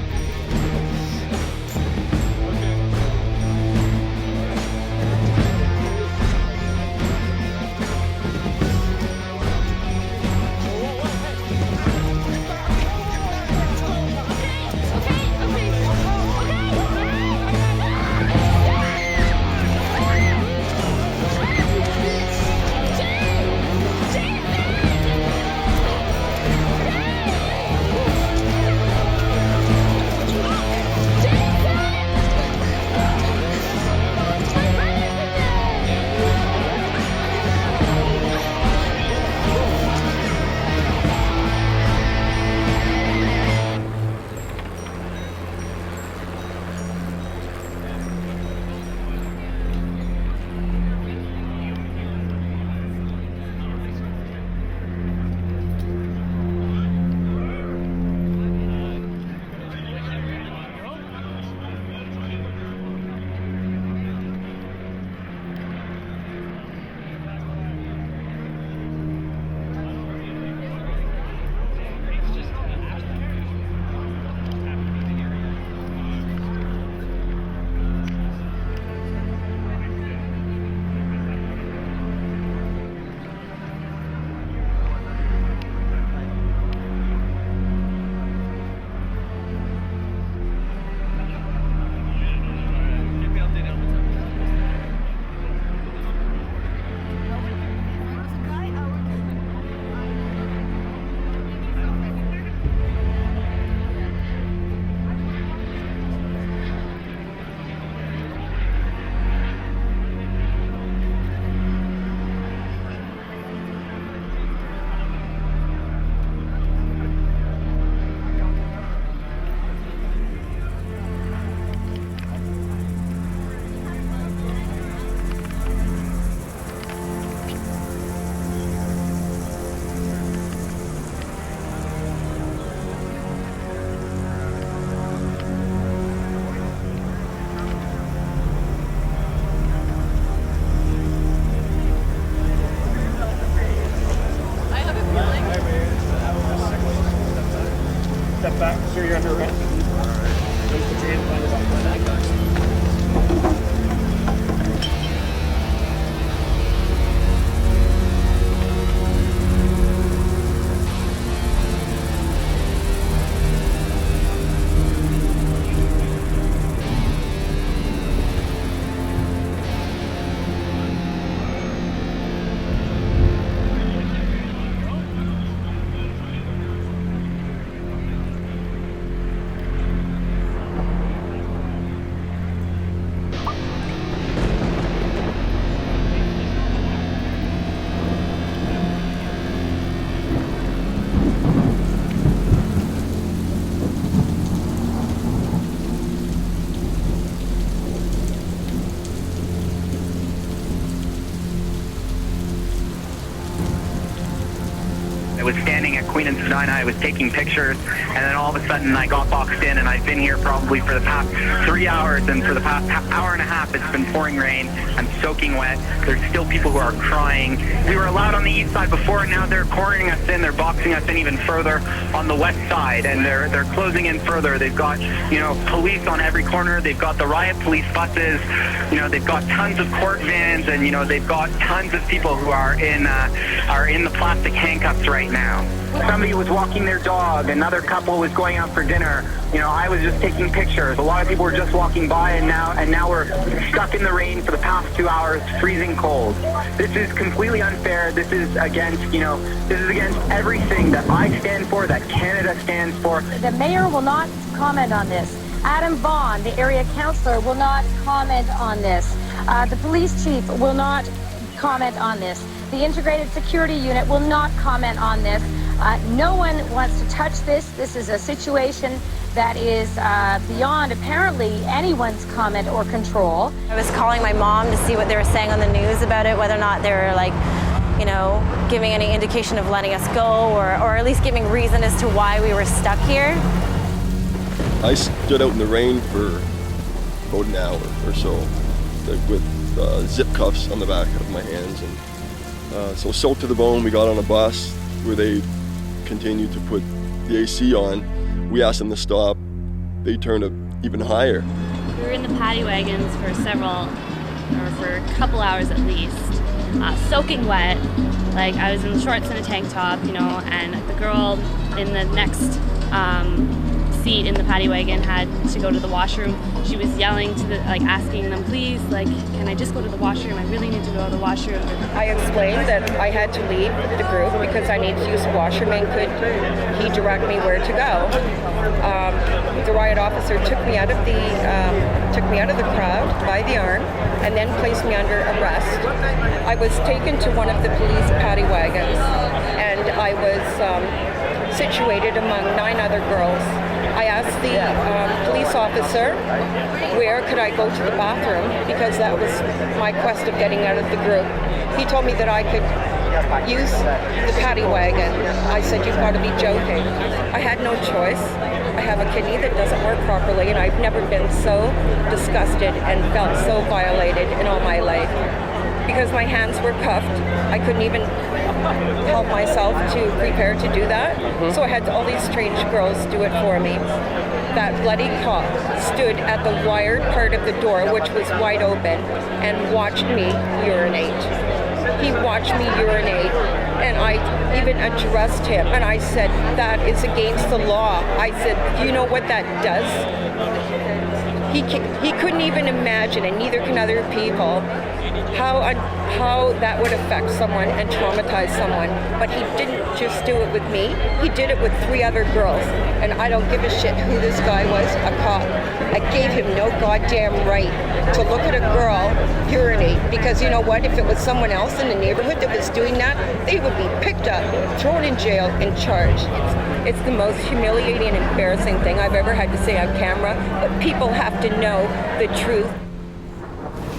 Queen and Spadina. I was taking pictures, and then all of a sudden I got boxed in, and I've been here probably for the past 3 hours, and for the past hour and a half it's been pouring rain. I'm soaking wet. There's still people who are crying. We were allowed on the east side before, and now they're cornering us in. They're boxing us in even further on the west side, and they're closing in further. They've got, you know, police on every corner. They've got the riot police buses. You know, they've got tons of court vans, and you know, they've got tons of people who are in the plastic handcuffs right now. Somebody was walking their dog. Another couple was going out for dinner. You know, I was just taking pictures. A lot of people were just walking by, and now we're stuck in the rain for the past 2 hours, freezing cold. This is completely unfair. This is against, you know, this is against everything that I stand for, that Canada stands for. The mayor will not comment on this. Adam Vaughn, the area councillor, will not comment on this. The police chief will not comment on this. The integrated security unit will not comment on this. No one wants to touch this. This is a situation that is beyond apparently anyone's comment or control. I was calling my mom to see what they were saying on the news about it, whether or not they were like, you know, giving any indication of letting us go, or at least giving reason as to why we were stuck here. I stood out in the rain for about an hour or so with zip cuffs on the back of my hands, and so soaked to the bone. We got on a bus where they continued to put the AC on. We asked them to stop. They turned it even higher. We were in the paddy wagons for a couple hours at least, soaking wet. Like, I was in shorts and a tank top, you know, and the girl in the next seat in the paddy wagon had to go to the washroom. She was yelling to asking them, please, like, can I just go to the washroom? I really need to go to the washroom. I explained that I had to leave the group because I needed to use the washroom, and could he direct me where to go? The riot officer took me out of the crowd by the arm and then placed me under arrest. I was taken to one of the police paddy wagons, and I was situated among 9 other girls. I asked the police officer where could I go to the bathroom, because that was my quest of getting out of the group. He told me that I could use the paddy wagon. I said, you've got to be joking. I had no choice. I have a kidney that doesn't work properly, and I've never been so disgusted and felt so violated in all my life. Because my hands were cuffed, I couldn't even help myself to prepare to do that. So I had all these strange girls do it for me. That bloody cop stood at the wired part of the door, which was wide open, and watched me urinate. He watched me urinate, and I even addressed him, and I said, that is against the law. I said, you know what that does? He couldn't even imagine, and neither can other people, how that would affect someone and traumatize someone. But he didn't just do it with me, he did it with 3 other girls. And I don't give a shit who this guy was, a cop. I gave him no goddamn right to look at a girl urinate, because you know what, if it was someone else in the neighborhood that was doing that, they would be picked up, thrown in jail, and charged. It's the most humiliating and embarrassing thing I've ever had to say on camera, but people have to know the truth.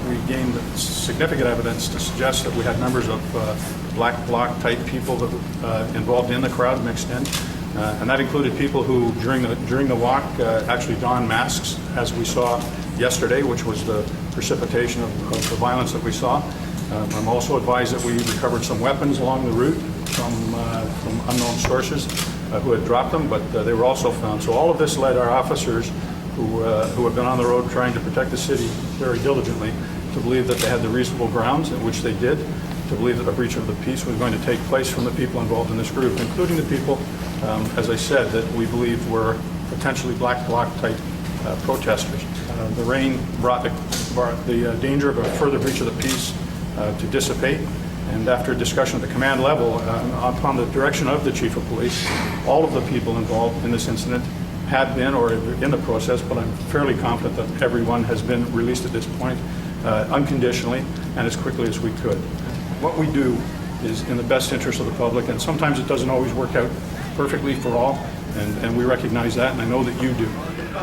We gained significant evidence to suggest that we had members of black bloc type people that involved in the crowd mixed in, and that included people who during the walk actually donned masks, as we saw yesterday, which was the precipitation of the violence that we saw. I'm also advised that we recovered some weapons along the route from unknown sources who had dropped them, but they were also found. So all of this led our officers who have been on the road trying to protect the city very diligently to believe that they had the reasonable grounds, in which they did, to believe that a breach of the peace was going to take place from the people involved in this group, including the people, as I said, that we believe were potentially black bloc type protesters. The rain brought the danger of a further breach of the peace to dissipate, and after a discussion at the command level, upon the direction of the chief of police, all of the people involved in this incident had been or in the process, but I'm fairly confident that everyone has been released at this point unconditionally and as quickly as we could. What we do is in the best interest of the public, and sometimes it doesn't always work out perfectly for all, and we recognize that, and I know that you do.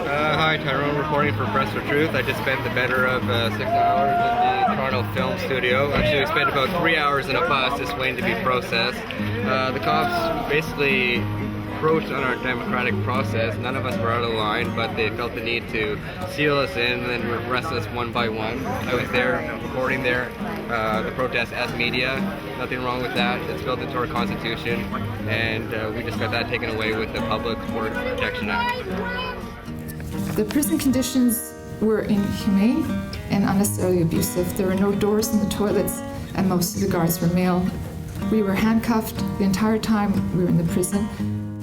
Hi, Tyrone reporting for Press for Truth. I just spent the better of 6 hours in the Toronto Film Studio. Actually, we spent about 3 hours in a bus just waiting to be processed. The cops basically encroached on our democratic process. None of us were out of line, but they felt the need to seal us in and then arrest us one by one. I was there recording the protest as media. Nothing wrong with that. It's built into our Constitution, and we just got that taken away with the Public Order Protection Act. The prison conditions were inhumane and unnecessarily abusive. There were no doors in the toilets, and most of the guards were male. We were handcuffed the entire time we were in the prison.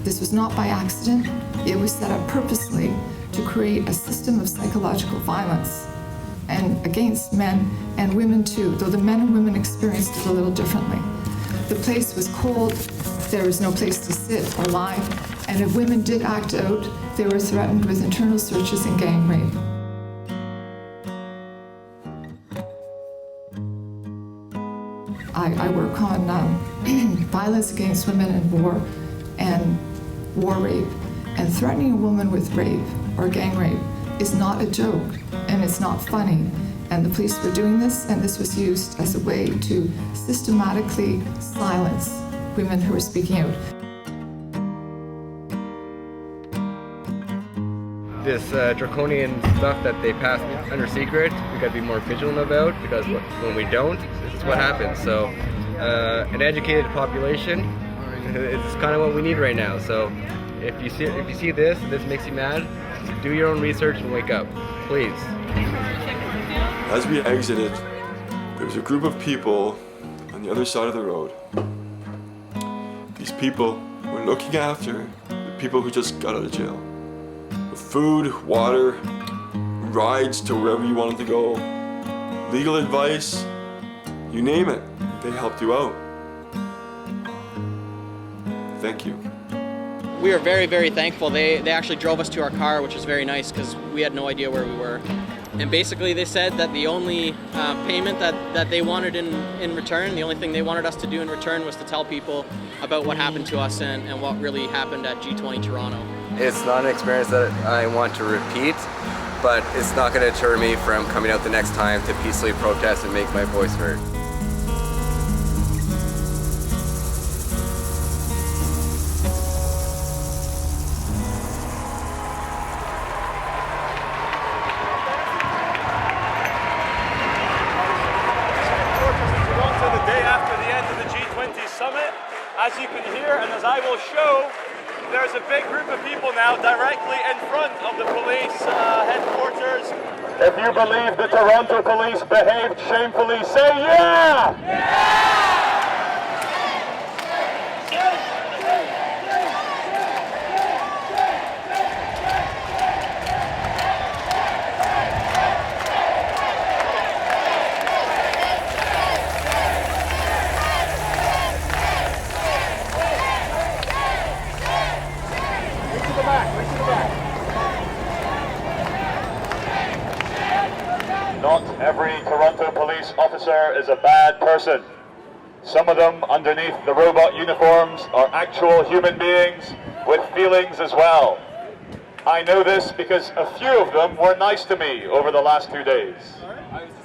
This was not by accident. It was set up purposely to create a system of psychological violence, and against men and women too, though the men and women experienced it a little differently. The place was cold, there was no place to sit or lie, and if women did act out, they were threatened with internal searches and gang rape. I work on violence against women in war and war rape, and threatening a woman with rape or gang rape is not a joke, and it's not funny. And the police were doing this, and this was used as a way to systematically silence women who were speaking out. This draconian stuff that they pass under secret, we gotta be more vigilant about, because when we don't, this is what happens. So an educated population is kind of what we need right now. So if you see this and this makes you mad, do your own research and wake up, please. As we exited, there was a group of people on the other side of the road. These people were looking after the people who just got out of jail. With food, water, rides to wherever you wanted to go, legal advice, you name it, they helped you out. Thank you. We are very, very thankful. They actually drove us to our car, which was very nice because we had no idea where we were. And basically they said that the only payment that they wanted in return, the only thing they wanted us to do in return was to tell people about what happened to us and what really happened at G20 Toronto. It's not an experience that I want to repeat, but it's not going to deter me from coming out the next time to peacefully protest and make my voice heard. The day after the end of the G20 Summit, as you can hear and as I will show, there's a big group of people now directly in front of the police headquarters. If you believe the Toronto police behaved shamefully, say yeah! Yeah! Not every Toronto police officer is a bad person. Some of them, underneath the robot uniforms, are actual human beings with feelings as well. I know this because a few of them were nice to me over the last 2 days.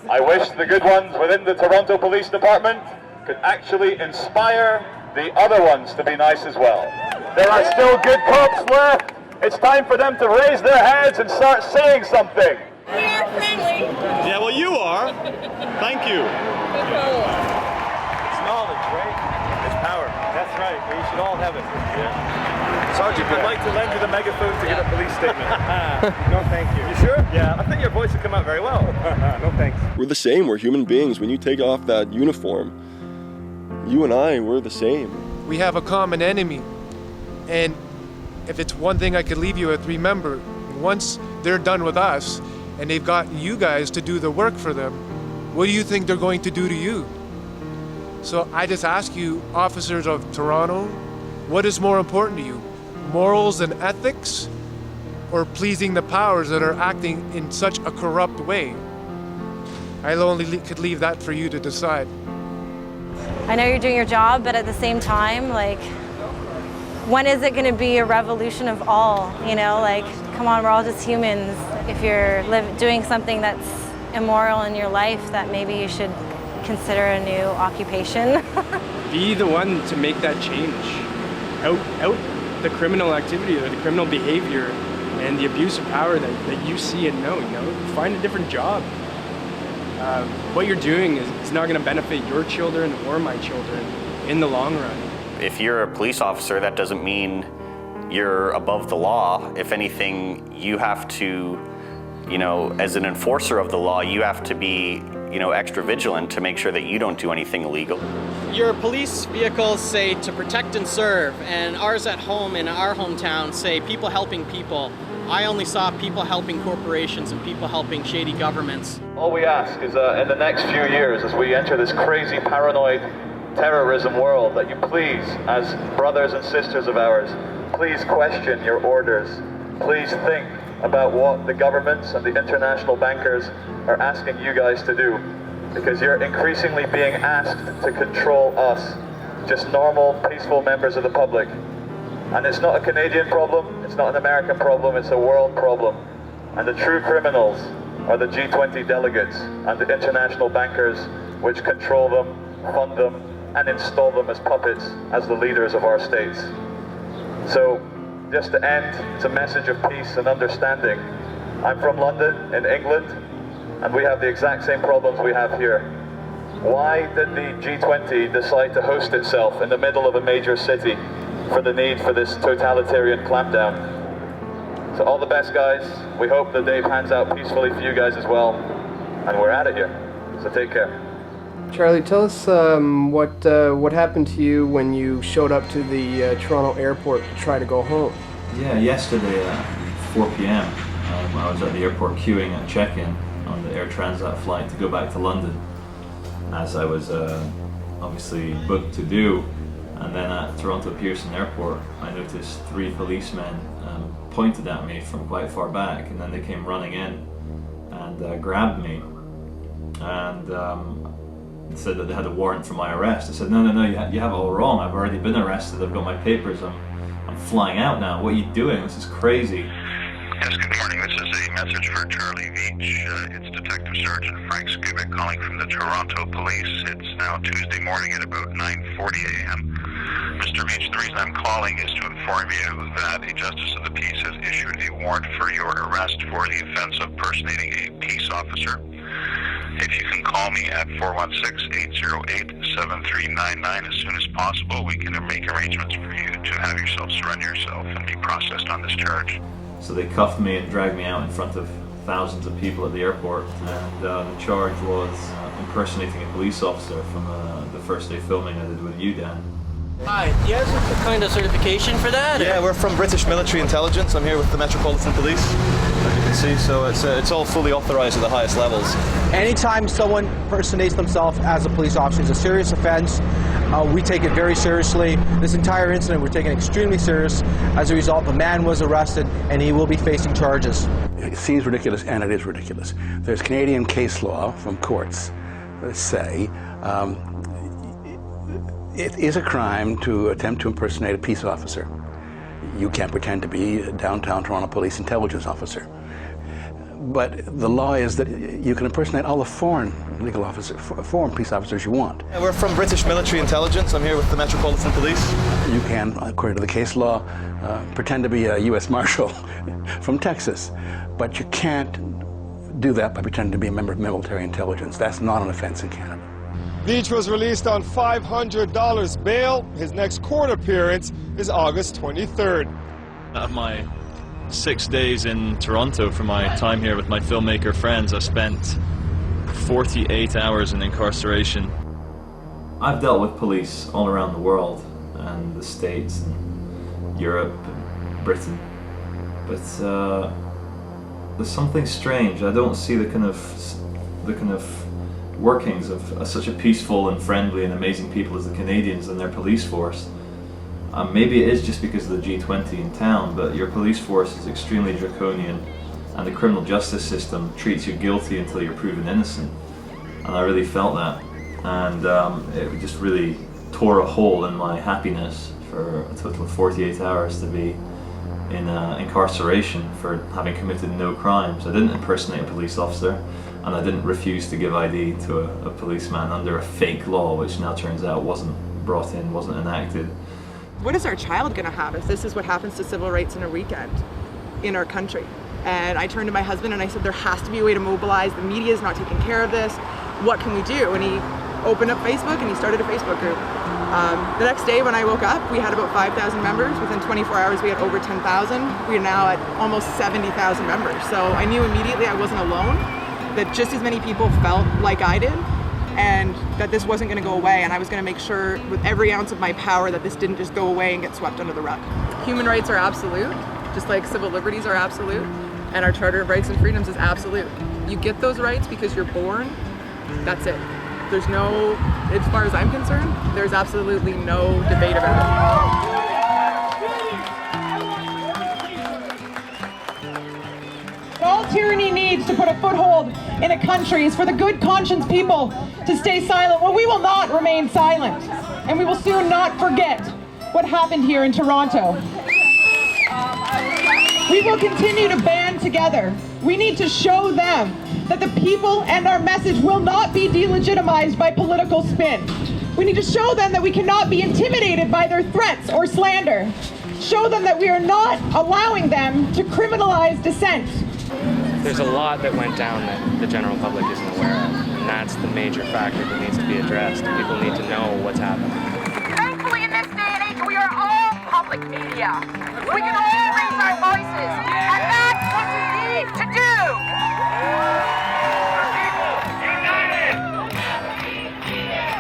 I wish the good ones within the Toronto Police Department could actually inspire the other ones to be nice as well. There are still good cops left. It's time for them to raise their heads and start saying something. We are friendly. Yeah, well you are. Thank you. It's knowledge, right? It's power. That's right. We should all have it. Yeah. Sergeant, I'd like to lend you the megaphone to give a police statement. No, thank you. You sure? Yeah. I think your voice would come out very well. No, thanks. We're the same, we're human beings. When you take off that uniform, you and I, we're the same. We have a common enemy, and if it's one thing I could leave you with, remember, once they're done with us, and they've gotten you guys to do the work for them, what do you think they're going to do to you? So I just ask you, officers of Toronto, what is more important to you? Morals and ethics, or pleasing the powers that are acting in such a corrupt way? I could leave that for you to decide. I know you're doing your job, but at the same time, like, when is it going to be a revolution of all, you know, like, come on, we're all just humans. If you're doing something that's immoral in your life, that maybe you should consider a new occupation. Be the one to make that change. Out the criminal activity or the criminal behavior and the abuse of power that you see and know, find a different job. What you're doing is not going to benefit your children or my children in the long run. If you're a police officer, that doesn't mean you're above the law. If anything, you have to, as an enforcer of the law, you have to be, extra vigilant to make sure that you don't do anything illegal. Your police vehicles say to protect and serve, and ours at home in our hometown say people helping people. I only saw people helping corporations and people helping shady governments. All we ask is in the next few years, as we enter this crazy, paranoid terrorism world, that you please, as brothers and sisters of ours, please question your orders. Please think about what the governments and the international bankers are asking you guys to do, because you're increasingly being asked to control us, just normal, peaceful members of the public. And it's not a Canadian problem, it's not an American problem, it's a world problem. And the true criminals are the G20 delegates and the international bankers which control them, fund them, and install them as puppets as the leaders of our states. So, just to end, it's a message of peace and understanding. I'm from London, in England, and we have the exact same problems we have here. Why did the G20 decide to host itself in the middle of a major city for the need for this totalitarian clampdown? So all the best, guys. We hope that Dave hands out peacefully for you guys as well, and we're at it here. So take care. Charlie, tell us what happened to you when you showed up to the Toronto airport to try to go home. Yeah, yesterday at 4 p.m. I was at the airport queuing at check-in on the Air Transat flight to go back to London, as I was obviously booked to do. And then at Toronto Pearson Airport, I noticed 3 policemen pointed at me from quite far back, and then they came running in and grabbed me and said that they had a warrant for my arrest. I said, no, you have it all wrong. I've already been arrested. I've got my papers. I'm flying out now. What are you doing? This is crazy. Yes, good morning. This is a message for Charlie Beach. It's Detective Sergeant Frank Skubik calling from the Toronto Police. It's now Tuesday morning at about 9:40 a.m. Mr. Beach, the reason I'm calling is to inform you that a Justice of the Peace has issued a warrant for your arrest for the offense of personating a peace officer. If you can call me at 416-808-7399 as soon as possible, we can make arrangements for you to have yourself surrender yourself and be processed on this charge. So they cuffed me and dragged me out in front of thousands of people at the airport, and the charge was impersonating a police officer from the first day filming I did with you, Dan. Hi, do you have some kind of certification for that? Yeah, we're from British Military Intelligence. I'm here with the Metropolitan Police, as you can see, so it's all fully authorised at the highest levels. Anytime someone impersonates themselves as a police officer is a serious offence. We take it very seriously. This entire incident we're taking extremely serious. As a result, the man was arrested and he will be facing charges. It seems ridiculous, and it is ridiculous. There's Canadian case law from courts that say it is a crime to attempt to impersonate a peace officer. You can't pretend to be a downtown Toronto police intelligence officer. But the law is that you can impersonate all the foreign legal officers, foreign peace officers you want. Yeah, we're from British Military Intelligence. I'm here with the Metropolitan Police. You can, according to the case law, pretend to be a U.S. Marshal from Texas, but you can't do that by pretending to be a member of military intelligence. That's not an offense in Canada. Beach was released on $500 bail. His next court appearance is August 23rd. Out of my 6 days in Toronto for my time here with my filmmaker friends, I spent 48 hours in incarceration. I've dealt with police all around the world, and the States, and Europe, and Britain, but there's something strange. I don't see the kind of workings of such a peaceful and friendly and amazing people as the Canadians and their police force. Maybe it is just because of the G20 in town, but your police force is extremely draconian, and the criminal justice system treats you guilty until you're proven innocent. And I really felt that, and it just really tore a hole in my happiness for a total of 48 hours to be in incarceration for having committed no crimes. I didn't impersonate a police officer, and I didn't refuse to give ID to a policeman under a fake law, which now turns out wasn't brought in, wasn't enacted. What is our child going to have if this is what happens to civil rights in a weekend in our country? And I turned to my husband and I said, there has to be a way to mobilize. The media is not taking care of this. What can we do? And he opened up Facebook and he started a Facebook group. The next day when I woke up, we had about 5,000 members. Within 24 hours, we had over 10,000. We are now at almost 70,000 members. So I knew immediately I wasn't alone, that just as many people felt like I did, and that this wasn't going to go away, and I was going to make sure with every ounce of my power that this didn't just go away and get swept under the rug. Human rights are absolute, just like civil liberties are absolute, and our Charter of Rights and Freedoms is absolute. You get those rights because you're born, that's it. There's no, as far as I'm concerned, there's absolutely no debate about it. All tyranny needs to put a foothold in a country is for the good conscience people to stay silent. Well, we will not remain silent, and we will soon not forget what happened here in Toronto. We will continue to band together. We need to show them that the people and our message will not be delegitimized by political spin. We need to show them that we cannot be intimidated by their threats or slander. Show them that we are not allowing them to criminalize dissent. There's a lot that went down that the general public isn't aware of, and that's the major factor that needs to be addressed. People need to know what's happening. Thankfully, in this day and age, we are all public media. We can all raise our voices, and that's what we need to do.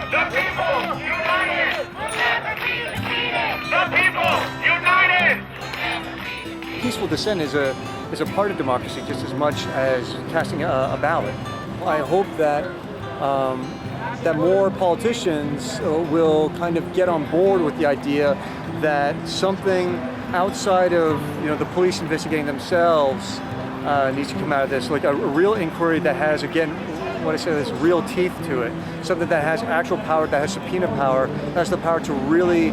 The people united! Never be defeated! The people united! Peaceful dissent is a part of democracy just as much as casting a ballot. I hope that that more politicians will kind of get on board with the idea that something outside of the police investigating themselves needs to come out of this, like a real inquiry that has, again, what I say, there's real teeth to it, something that has actual power, that has subpoena power, that has the power to really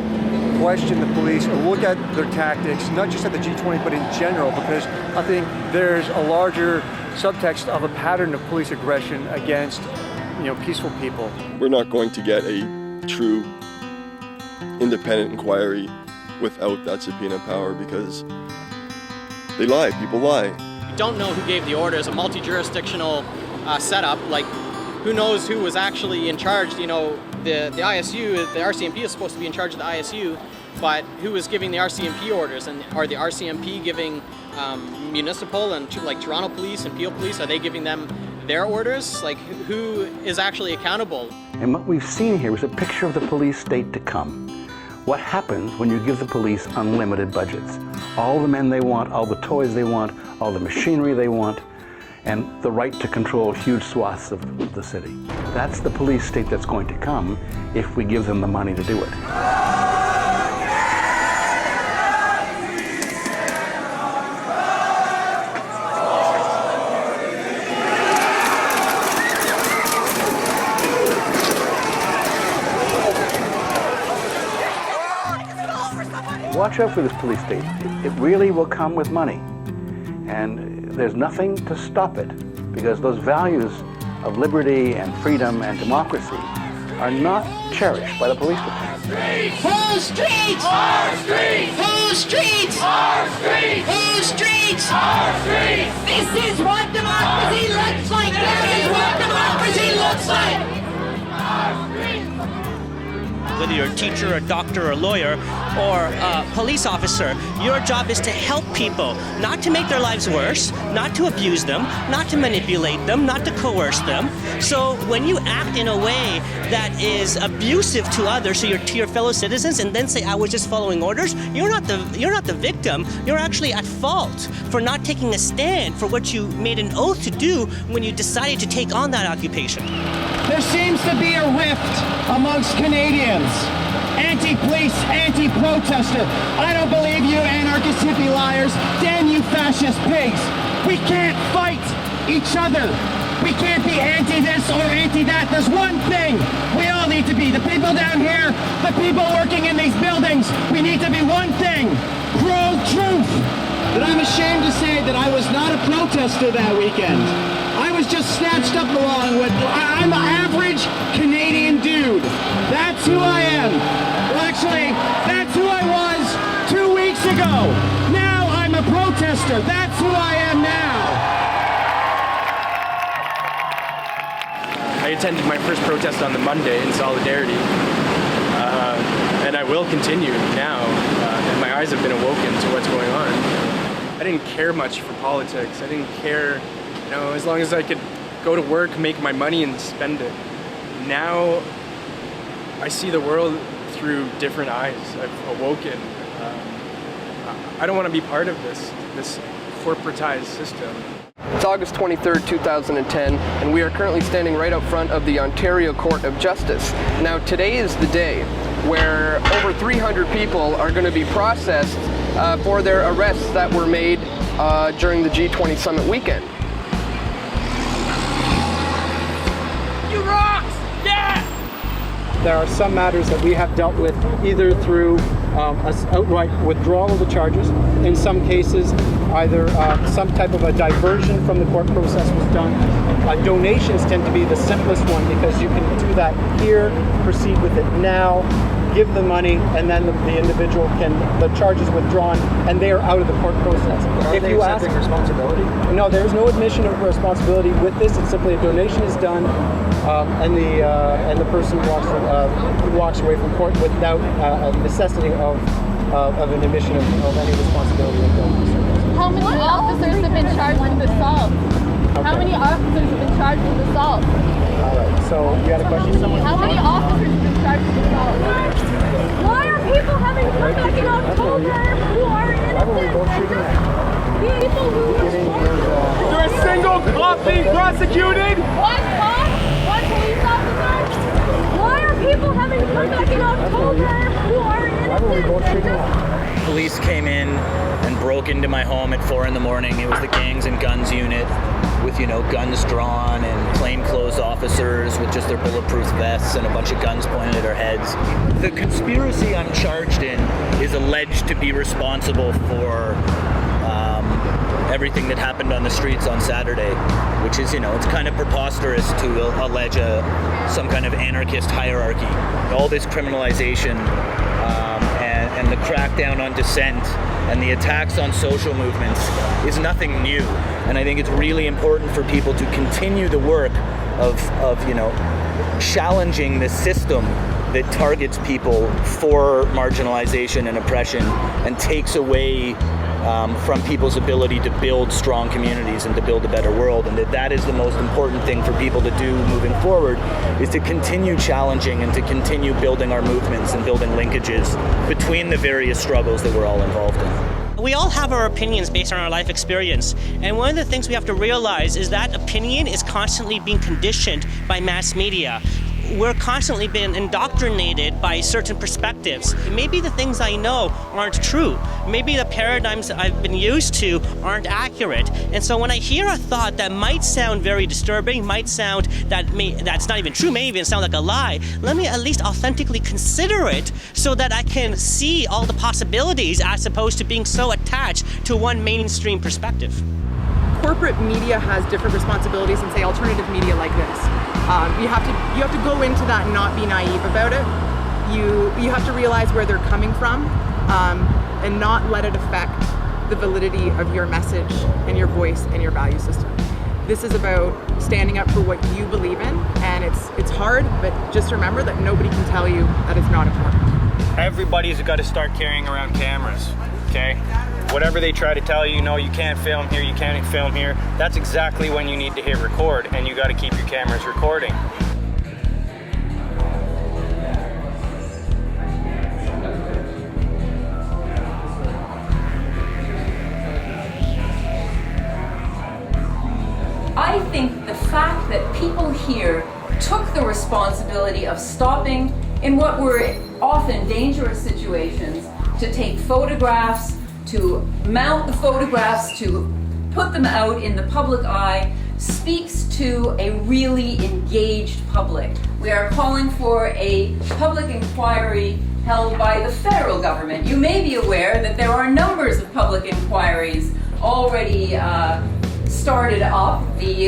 question the police or look at their tactics, not just at the G20, but in general, because I think there's a larger subtext of a pattern of police aggression against, peaceful people. We're not going to get a true independent inquiry without that subpoena power because they lie, people lie. We don't know who gave the orders, a multi-jurisdictional setup, like who knows who was actually in charge. The ISU, the RCMP is supposed to be in charge of the ISU, but who is giving the RCMP orders? And are the RCMP giving municipal and like Toronto Police and Peel Police, are they giving them their orders? Like who is actually accountable? And what we've seen here is a picture of the police state to come. What happens when you give the police unlimited budgets? All the men they want, all the toys they want, all the machinery they want, and the right to control huge swaths of the city. That's the police state that's going to come if we give them the money to do it. Watch out for this police state. It really will come with money. And there's nothing to stop it, because those values of liberty and freedom and democracy are not cherished by the police department. Whose streets? Our streets! Whose streets? Our streets! Whose streets? Our streets! This is what democracy looks like! This is what democracy looks like! Our streets! Whether you're a teacher, a doctor, a lawyer, or a police officer, your job is to help people, not to make their lives worse, not to abuse them, not to manipulate them, not to coerce them. So when you act in a way that is abusive to others, to your fellow citizens, and then say, I was just following orders, you're not the victim. You're actually at fault for not taking a stand for what you made an oath to do when you decided to take on that occupation. There seems to be a rift amongst Canadians. Anti-police, anti-protester. I don't believe you anarchist hippie liars. Damn you fascist pigs. We can't fight each other. We can't be anti-this or anti-that. There's one thing we all need to be. The people down here, the people working in these buildings, we need to be one thing. Pro-truth. ashamed to say that I was not a protester that weekend. I was just snatched up along with, I'm an average Canadian dude. That's who I am. Well, actually, that's who I was 2 weeks ago. Now I'm a protester. That's who I am now. I attended my first protest on the Monday in solidarity, and I will continue now, and my eyes have been awoken to what's going on. I didn't care much for politics. I didn't care, as long as I could go to work, make my money, and spend it. Now, I see the world through different eyes. I've awoken. I don't want to be part of this corporatized system. It's August 23rd, 2010, and we are currently standing right out front of the Ontario Court of Justice. Now, today is the day where over 300 people are going to be processed for their arrests that were made during the G20 Summit weekend. You rocks! Yeah! There are some matters that we have dealt with either through outright withdrawal of the charges. In some cases, either some type of a diversion from the court process was done. Donations tend to be the simplest one because you can do that here, proceed with it now, give the money, and then the individual the charges withdrawn, and they are out of the court process. Are they accepting responsibility? No, there is no admission of responsibility with this. It's simply a donation is done, and the person walks away from court without a necessity of an admission of any responsibility. How many officers have been charged with assault? Okay. How many officers have been charged with assault? All right. So you had a question? How many officers have been charged with assault? Why are people having come back in October who are innocent? People who Is there a single cop being prosecuted? One cop? One police officer? Why are people having come back in October who are innocent? Police came in and broke into my home at 4 a.m. It was the Gangs and Guns unit with, guns drawn and plainclothes officers with just their bulletproof vests and a bunch of guns pointed at our heads. The conspiracy I'm charged in is alleged to be responsible for everything that happened on the streets on Saturday, which is, it's kind of preposterous to allege some kind of anarchist hierarchy. All this criminalization and the crackdown on dissent and the attacks on social movements is nothing new. And I think it's really important for people to continue the work of challenging the system that targets people for marginalization and oppression and takes away from people's ability to build strong communities and to build a better world, and that is the most important thing for people to do moving forward, is to continue challenging and to continue building our movements and building linkages between the various struggles that we're all involved in. We all have our opinions based on our life experience, and one of the things we have to realize is that opinion is constantly being conditioned by mass media. We're constantly being indoctrinated by certain perspectives. Maybe the things I know aren't true. Maybe the paradigms that I've been used to aren't accurate. And so when I hear a thought that might sound very disturbing, might sound that's not even true, may even sound like a lie, let me at least authentically consider it so that I can see all the possibilities as opposed to being so attached to one mainstream perspective. Corporate media has different responsibilities than, say, alternative media like this. You have to go into that and not be naive about it. You have to realize where they're coming from and not let it affect the validity of your message and your voice and your value system. This is about standing up for what you believe in, and it's hard, but just remember that nobody can tell you that it's not important. Everybody's got to start carrying around cameras, okay? Whatever they try to tell you, no, you can't film here, you can't film here, that's exactly when you need to hit record, and you got to keep your cameras recording. I think the fact that people here took the responsibility of stopping in what were often dangerous situations to take photographs, to mount the photographs, to put them out in the public eye, speaks to a really engaged public. We are calling for a public inquiry held by the federal government. You may be aware that there are numbers of public inquiries already started up. The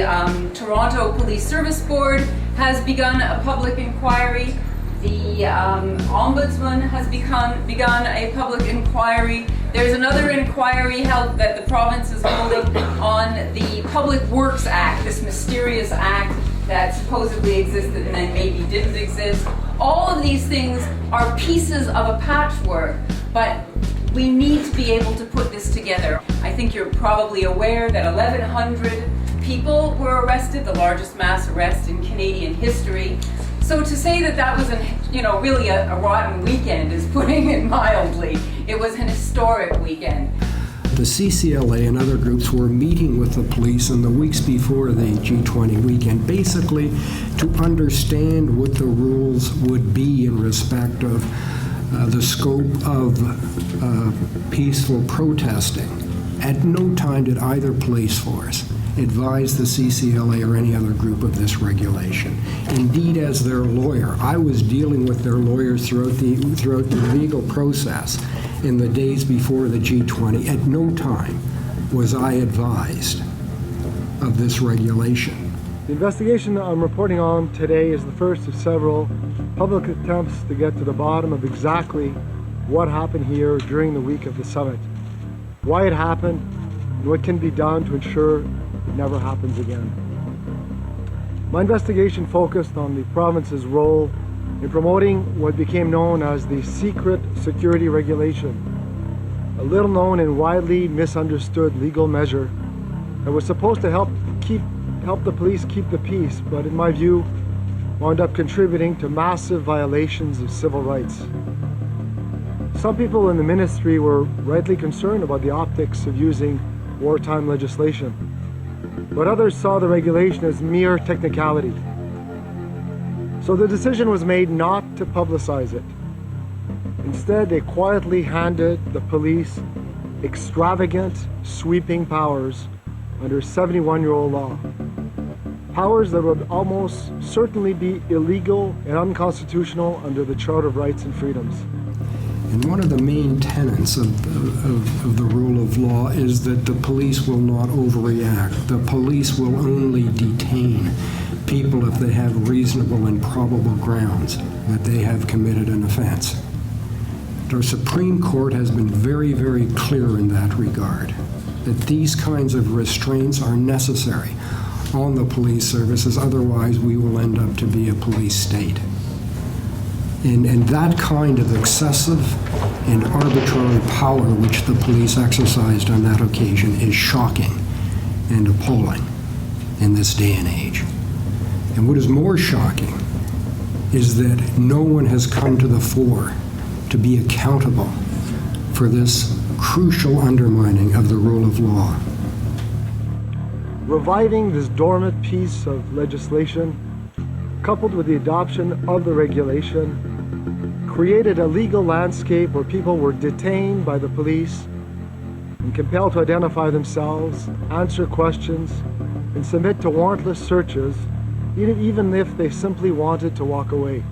Toronto Police Service Board has begun a public inquiry. The Ombudsman has begun a public inquiry. There's another inquiry held that the province is holding on the Public Works Act, this mysterious act that supposedly existed and then maybe didn't exist. All of these things are pieces of a patchwork, but we need to be able to put this together. I think you're probably aware that 1,100 people were arrested, the largest mass arrest in Canadian history. So to say that that was really a rotten weekend is putting it mildly. It was an historic weekend. The CCLA and other groups were meeting with the police in the weeks before the G20 weekend, basically to understand what the rules would be in respect of the scope of peaceful protesting. At no time did either police force advise the CCLA or any other group of this regulation. Indeed, as their lawyer, I was dealing with their lawyers throughout the legal process in the days before the G20. At no time was I advised of this regulation. The investigation I'm reporting on today is the first of several public attempts to get to the bottom of exactly what happened here during the week of the summit, why it happened, and what can be done to ensure it never happens again. My investigation focused on the province's role in promoting what became known as the secret security regulation, a little known and widely misunderstood legal measure that was supposed to help the police keep the peace, but in my view, wound up contributing to massive violations of civil rights. Some people in the ministry were rightly concerned about the optics of using wartime legislation, but others saw the regulation as mere technicality. So the decision was made not to publicize it. Instead, they quietly handed the police extravagant, sweeping powers under 71-year-old law. Powers that would almost certainly be illegal and unconstitutional under the Charter of Rights and Freedoms. And one of the main tenets of the rule of law is that the police will not overreact. The police will only detain people if they have reasonable and probable grounds that they have committed an offense. The Supreme Court has been very, very clear in that regard, that these kinds of restraints are necessary on the police services, otherwise we will end up to be a police state. And that kind of excessive and arbitrary power which the police exercised on that occasion is shocking and appalling in this day and age. And what is more shocking is that no one has come to the fore to be accountable for this crucial undermining of the rule of law. Reviving this dormant piece of legislation, coupled with the adoption of the regulation, created a legal landscape where people were detained by the police and compelled to identify themselves, answer questions, and submit to warrantless searches, even if they simply wanted to walk away.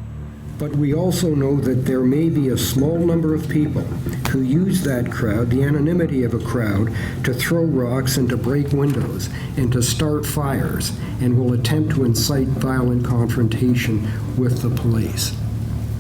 But we also know that there may be a small number of people who use that crowd, the anonymity of a crowd, to throw rocks and to break windows and to start fires, and will attempt to incite violent confrontation with the police.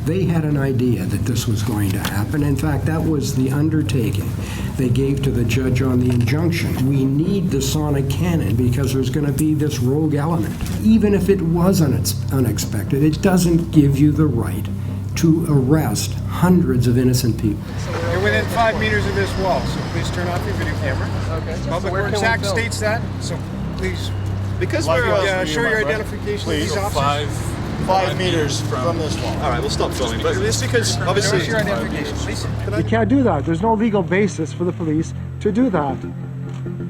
They had an idea that this was going to happen. In fact, that was the undertaking they gave to the judge on the injunction. We need the sonic cannon because there's going to be this rogue element. Even if it was unexpected, it doesn't give you the right to arrest hundreds of innocent people. You're within 5 meters of this wall, so please turn off your video camera. Okay. Public Works Act states that, so please. Because show we're your identification of these officers. 5 meters from this wall. All right, we'll stop filming. But it's because obviously show your identification, please. You can't do that. There's no legal basis for the police to do that.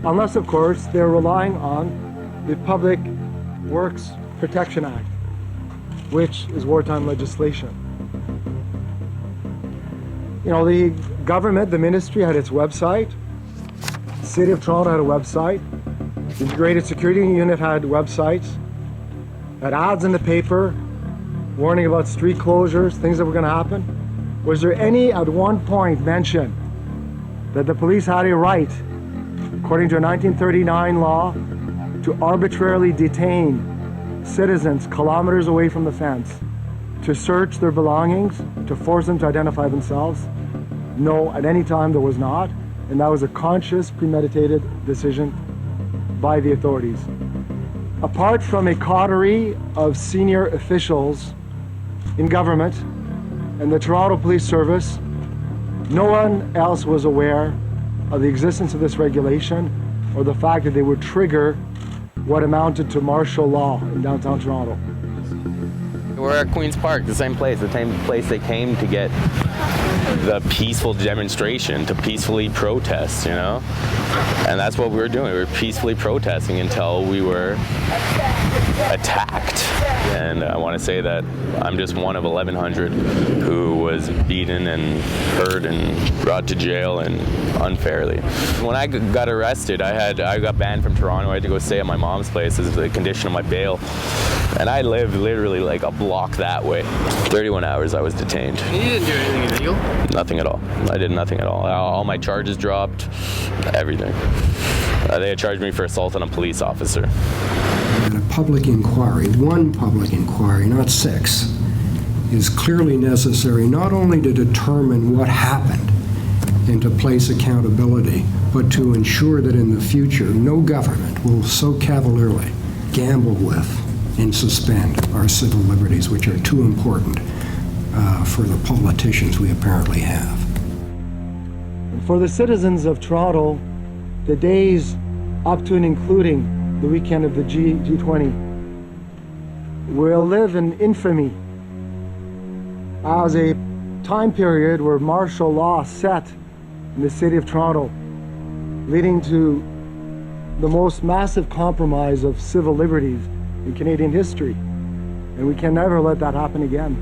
Unless, of course, they're relying on the Public Works Protection Act, which is wartime legislation. You know, the government, the ministry had its website. The City of Toronto had a website. The Integrated Security Unit had websites. Had ads in the paper, warning about street closures, things that were going to happen. Was there any, at one point, mention that the police had a right according to a 1939 law, to arbitrarily detain citizens kilometers away from the fence, to search their belongings, to force them to identify themselves. No, at any time there was not, and that was a conscious, premeditated decision by the authorities. Apart from a coterie of senior officials in government and the Toronto Police Service, no one else was aware of the existence of this regulation or the fact that they would trigger what amounted to martial law in downtown Toronto. We're at Queen's Park, the same place they came to get the peaceful demonstration, to peacefully protest, you know? And that's what we were doing. We were peacefully protesting until we were attacked. And I want to say that I'm just one of 1,100 who was beaten and hurt and brought to jail and unfairly. When I got arrested, I got banned from Toronto. I had to go stay at my mom's place as a condition of my bail. And I lived literally like a block that way. 31 hours I was detained. You didn't do anything illegal? Nothing at all. I did nothing at all. All my charges dropped, everything. They had charged me for assault on a police officer. And a public inquiry, one public inquiry, not 6, is clearly necessary not only to determine what happened and to place accountability, but to ensure that in the future no government will so cavalierly gamble with and suspend our civil liberties, which are too important for the politicians we apparently have. And for the citizens of Toronto, the days up to and including the weekend of the G20 will live in infamy as a time period where martial law set in the city of Toronto, leading to the most massive compromise of civil liberties in Canadian history. And we can never let that happen again.